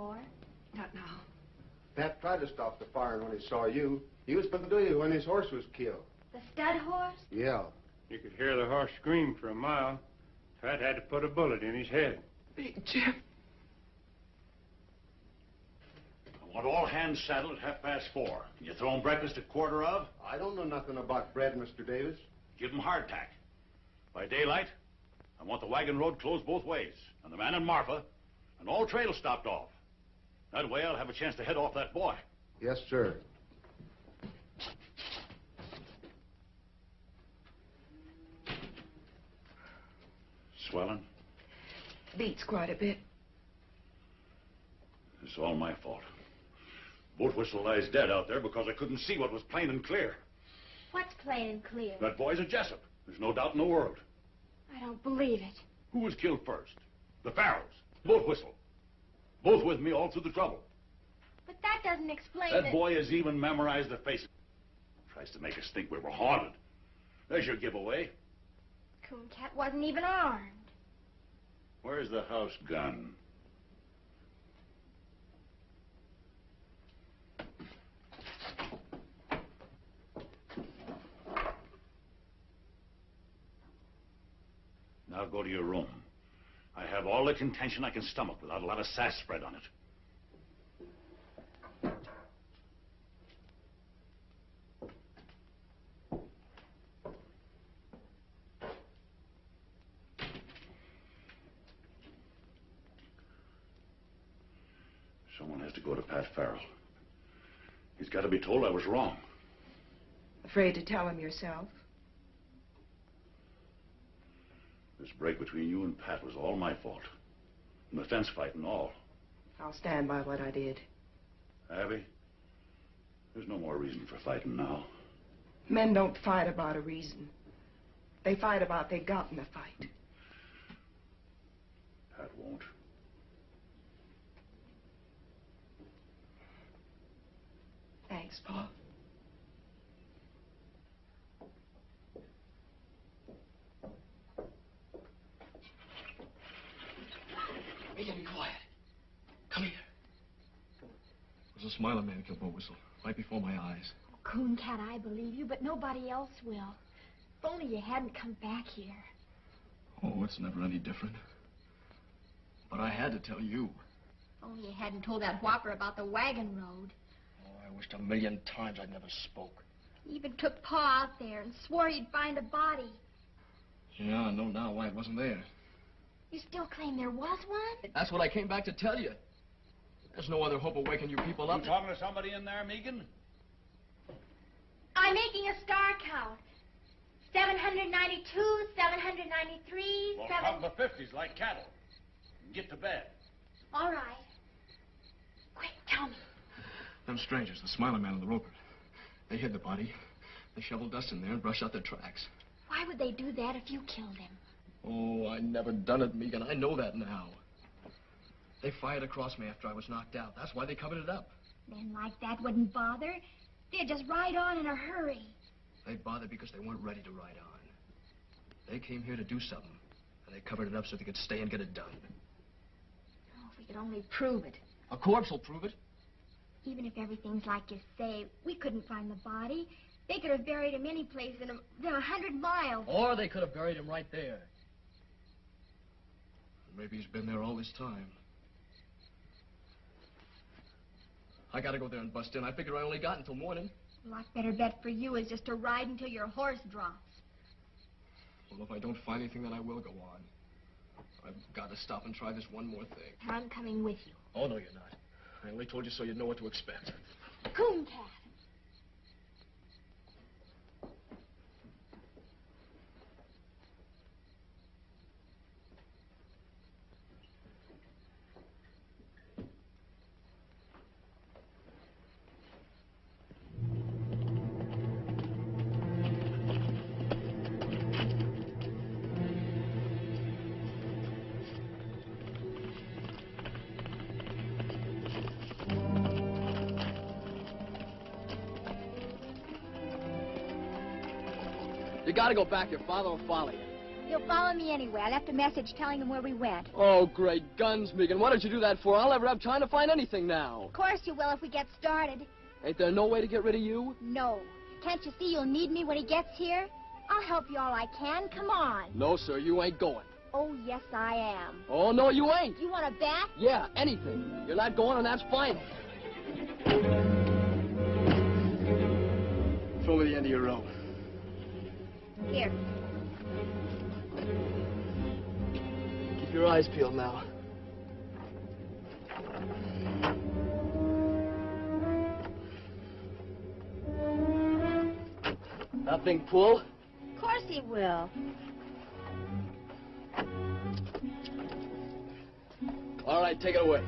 more? Not now. Pat tried to stop the firing when he saw you. He was going to do you when his horse was killed. The stud horse? Yeah. You could hear the horse scream for a mile. Pat had to put a bullet in his head. Big Jim. I want all hands saddled at 4:30. Can you throw 'em breakfast at 1:15? I don't know nothing about bread, Mr. Davis. Give 'em hardtack. By daylight, I want the wagon road closed both ways, and the man and Marfa, and all trails stopped off. That way I'll have a chance to head off that boy. Yes, sir. Swelling? Beats quite a bit. It's all my fault. Boat whistle lies dead out there because I couldn't see what was plain and clear. What's plain and clear? That boy's a Jessup. There's no doubt in the world. I don't believe it. Who was killed first? The Farrells. Boat whistle. Both with me all through the trouble. But that doesn't explain That boy has even memorized the face. Tries to make us think we were haunted. There's your giveaway. Cooncat wasn't even armed. Where's the house gun? Now go to your room. I have all the contention I can stomach without a lot of sass spread on it. Someone has to go to Pat Farrell. He's got to be told I was wrong. Afraid to tell him yourself? This break between you and Pat was all my fault. And the fence fight and all. I'll stand by what I did. Abby, there's no more reason for fighting now. Men don't fight about a reason. They fight about they got in the fight. Pat won't. Thanks, Paul. Megan, be quiet. Come here. It was a Smiler man who killed Boat Whistle, right before my eyes. Cooncat, I believe you, but nobody else will. If only you hadn't come back here. Oh, it's never any different. But I had to tell you. If only you hadn't told that whopper about the wagon road. Oh, I wished a million times I'd never spoke. He even took Pa out there and swore he'd find a body. Yeah, I know now why it wasn't there. You still claim there was one? That's what I came back to tell you. There's no other hope of waking you people up. You talking to somebody in there, Megan? I'm making a star count. 792, 793, Well, count the 50s like cattle. And get to bed. All right. Quick, tell me. Them strangers, the Smiler man and the roper, they hid the body. They shoveled dust in there and brushed out their tracks. Why would they do that if you killed him? Oh, I never done it, Megan. I know that now. They fired across me after I was knocked out. That's why they covered it up. Men like that wouldn't bother. They'd just ride on in a hurry. They bothered because they weren't ready to ride on. They came here to do something, and they covered it up so they could stay and get it done. Oh, if we could only prove it. A corpse will prove it. Even if everything's like you say, we couldn't find the body. They could have buried him any place in 100 miles. Or they could have buried him right there. Maybe he's been there all this time. I gotta go there and bust in. I figure I only got until morning. A lot better bet for you is just to ride until your horse drops. Well, if I don't find anything, then I will go on. I've got to stop and try this one more thing. I'm coming with you. Oh, no, you're not. I only told you so you'd know what to expect. Cooncat. You gotta go back. Your father will follow you. He'll follow me anyway. I left a message telling him where we went. Oh, great guns, Megan. What did you do that for? I'll never have time to find anything now. Of course you will if we get started. Ain't there no way to get rid of you? No. Can't you see you'll need me when he gets here? I'll help you all I can. Come on. No, sir, you ain't going. Oh, yes, I am. Oh, no, you ain't. You want a bet? Yeah, anything. You're not going, and that's final. Throw me the end of your rope. Here. Keep your eyes peeled now. Nothing pull? Of course he will. All right, take it away.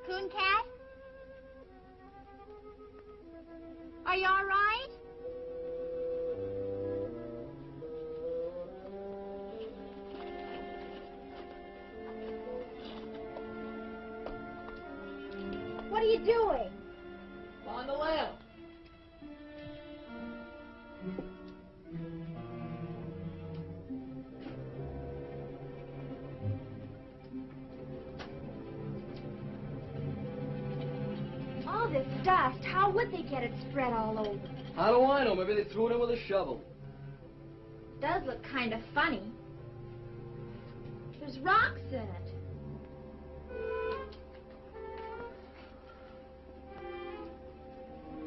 Coon Cat? Are you all right? What are you doing? On the lamp. All this dust, how would they get it spread all over? How do I know? Maybe they threw it in with a shovel. Does look kind of funny. There's rocks in it.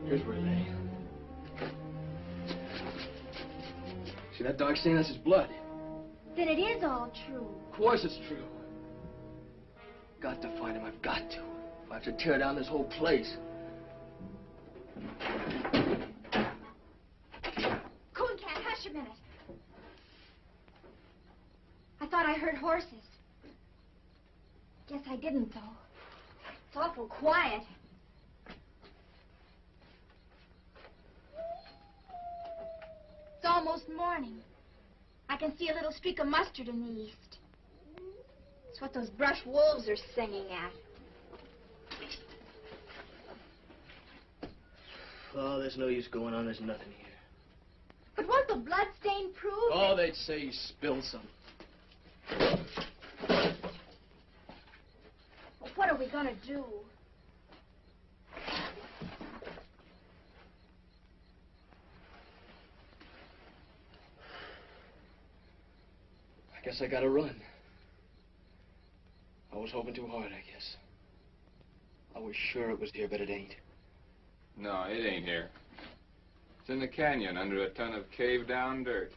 Here's where it lay. See that dark stain? That's his blood. Then it is all true. Of course it's true. Got to find him. I've got to. If I have to tear down this whole place. Coon Cat, hush a minute. I thought I heard horses. Guess I didn't, though. It's awful quiet. It's almost morning. I can see a little streak of mustard in the east. It's what those brush wolves are singing at. Oh, there's no use going on. There's nothing here. But won't the blood stain prove? Oh, they'd say he spilled some. Well, what are we gonna do? I guess I gotta run. I was hoping too hard, I guess. I was sure it was here, but it ain't. No, it ain't here. It's in the canyon under a ton of caved-down dirt.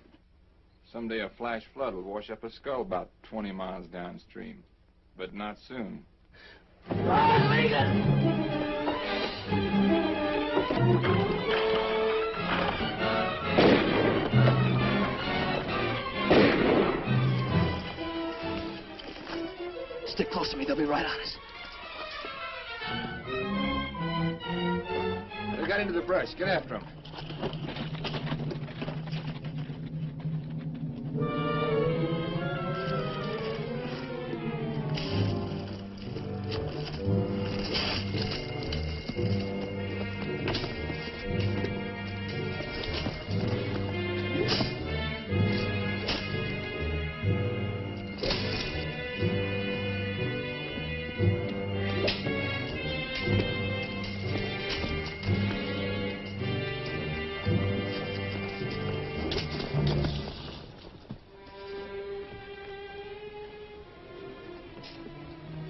Someday a flash flood will wash up a skull about 20 miles downstream. But not soon. Run, Megan! Stick close to me. They'll be right on us. They got into the brush. Get after them.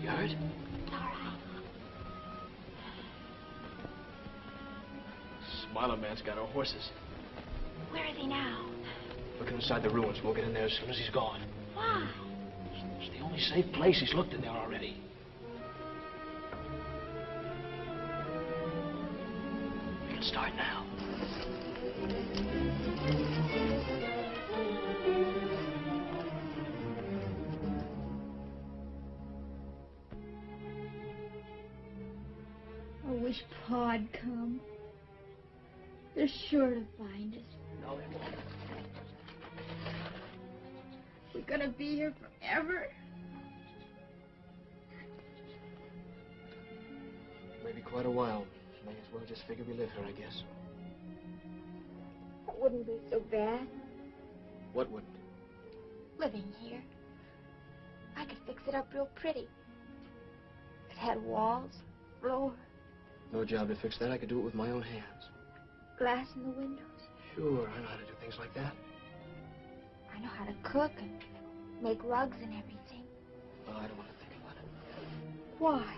You heard? All right. Smiler Man's got our horses. Where is he now? Looking inside the ruins. We'll get in there as soon as he's gone. Why? It's the only safe place. He's looked in there already. We can start now. wish Pa'd come. They're sure to find us. No, they won't. We're gonna be here forever. Maybe quite a while. May as well just figure we live here, I guess. That wouldn't be so bad, What wouldn't? living here. I could fix it up real pretty. It had walls, floor, No job to fix that. I could do it with my own hands. glass in the windows. Sure, I know how to do things like that. I know how to cook and make rugs and everything. Oh, I don't want to think about it. Why?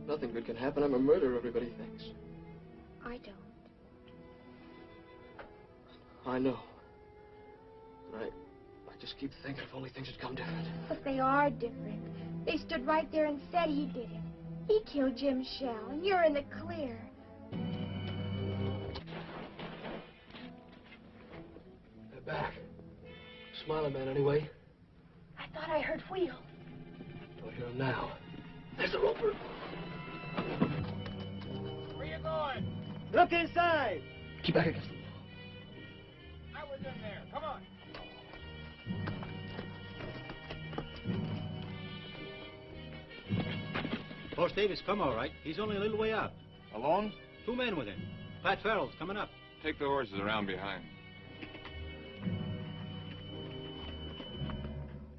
Nothing good can happen. I'm a murderer, everybody thinks. I don't. I know. And I just keep thinking if only things had come different. But they are different. They stood right there and said he did it. He killed Jim Shell, and you're in the clear. They're back. Smiling Man, anyway. I thought I heard wheels. Don't hear him now. There's the roper. Where you going? Look inside. Keep back against the wall. I was in there. Come on. Horse Davis come all right. He's only a little way out. Alone? 2 men with him. Pat Farrell's coming up. Take the horses around behind.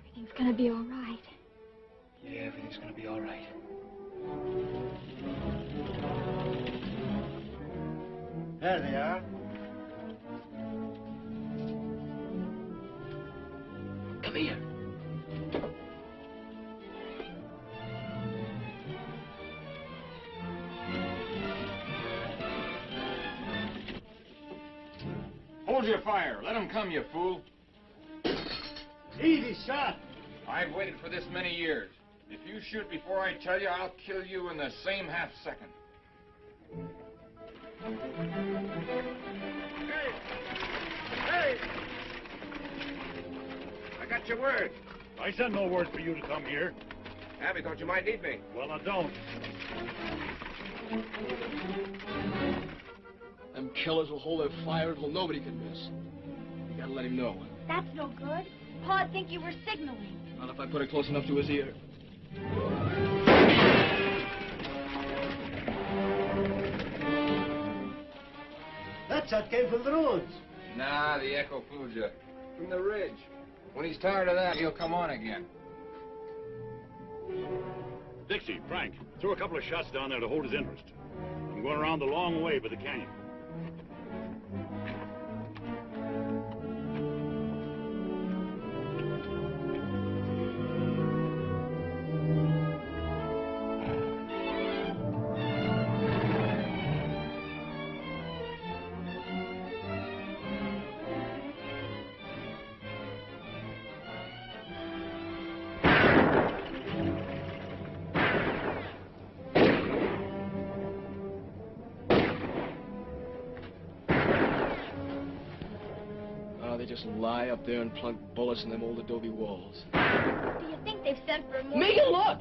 Everything's gonna be all right. Yeah, everything's gonna be all right. There they are. Come here. Hold your fire. Let them come, you fool. Easy shot. I've waited for this many years. If you shoot before I tell you, I'll kill you in the same half second. Hey! I got your word. I sent no word for you to come here. Abby thought you might need me. Well, I don't. Them killers will hold their fire until nobody can miss. You gotta let him know. That's no good. Pa'd think you were signaling. Not if I put it close enough to his ear. That shot came from the roads. Nah, the echo fooled you. From the ridge. When he's tired of that, he'll come on again. Dixie, Frank, throw a couple of shots down there to hold his interest. I'm going around the long way by the canyon. They just lie up there and plunk bullets in them old adobe walls. Do you think they've sent for more? Make it look!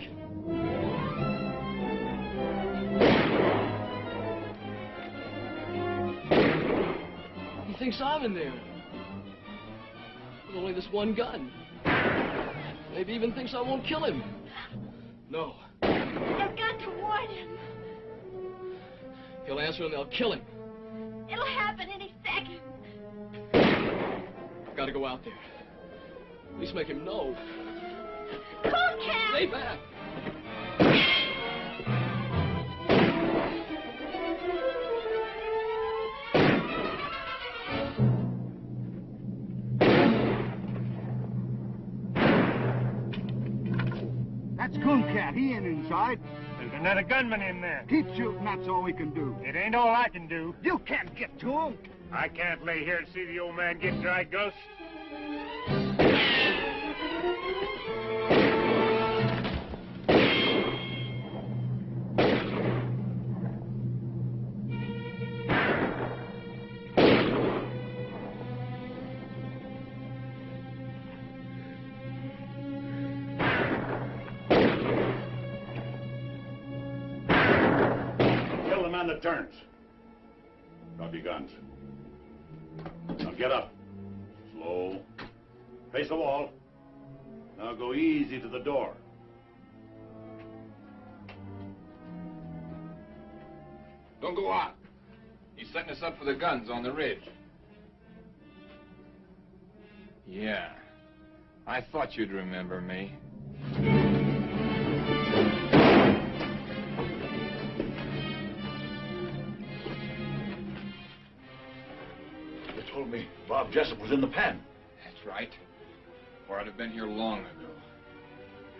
He thinks I'm in there. With only this one gun. Maybe even thinks I won't kill him. No. I've got to warn him. He'll answer and they'll kill him. It'll happen any second. I've got to go out there. At least make him know. Cool cat! Stay back. That's Coon Cat. He ain't inside. There's another gunman in there. Keep shooting. That's all we can do. It ain't all I can do. You can't get to him. I can't lay here and see the old man get dry ghost. man that turns. Drop your guns. Now get up. Slow. Face the wall. Now go easy to the door. Don't go out. He's setting us up for the guns on the ridge. Yeah. I thought you'd remember me. They told me Bob Jessup was in the pen. That's right. Or I'd have been here long ago.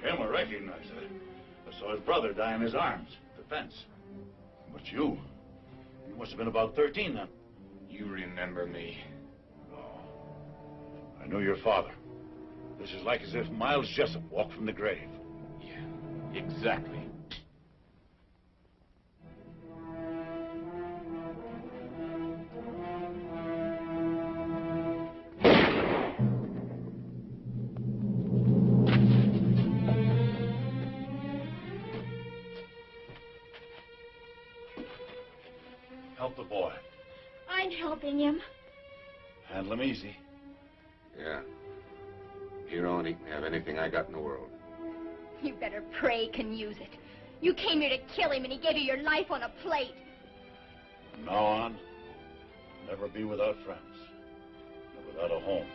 Him, I recognize that. I saw his brother die in his arms at the fence. But you must have been about 13 then. You remember me. I know your father. This is like as if Miles Jessup walked from the grave. Yeah, exactly. Help the boy. I'm helping him. Handle him easy. Yeah. Here on, he can have anything I got in the world. You better pray he can use it. You came here to kill him, and he gave you your life on a plate. From now on, never be without friends, or without a home.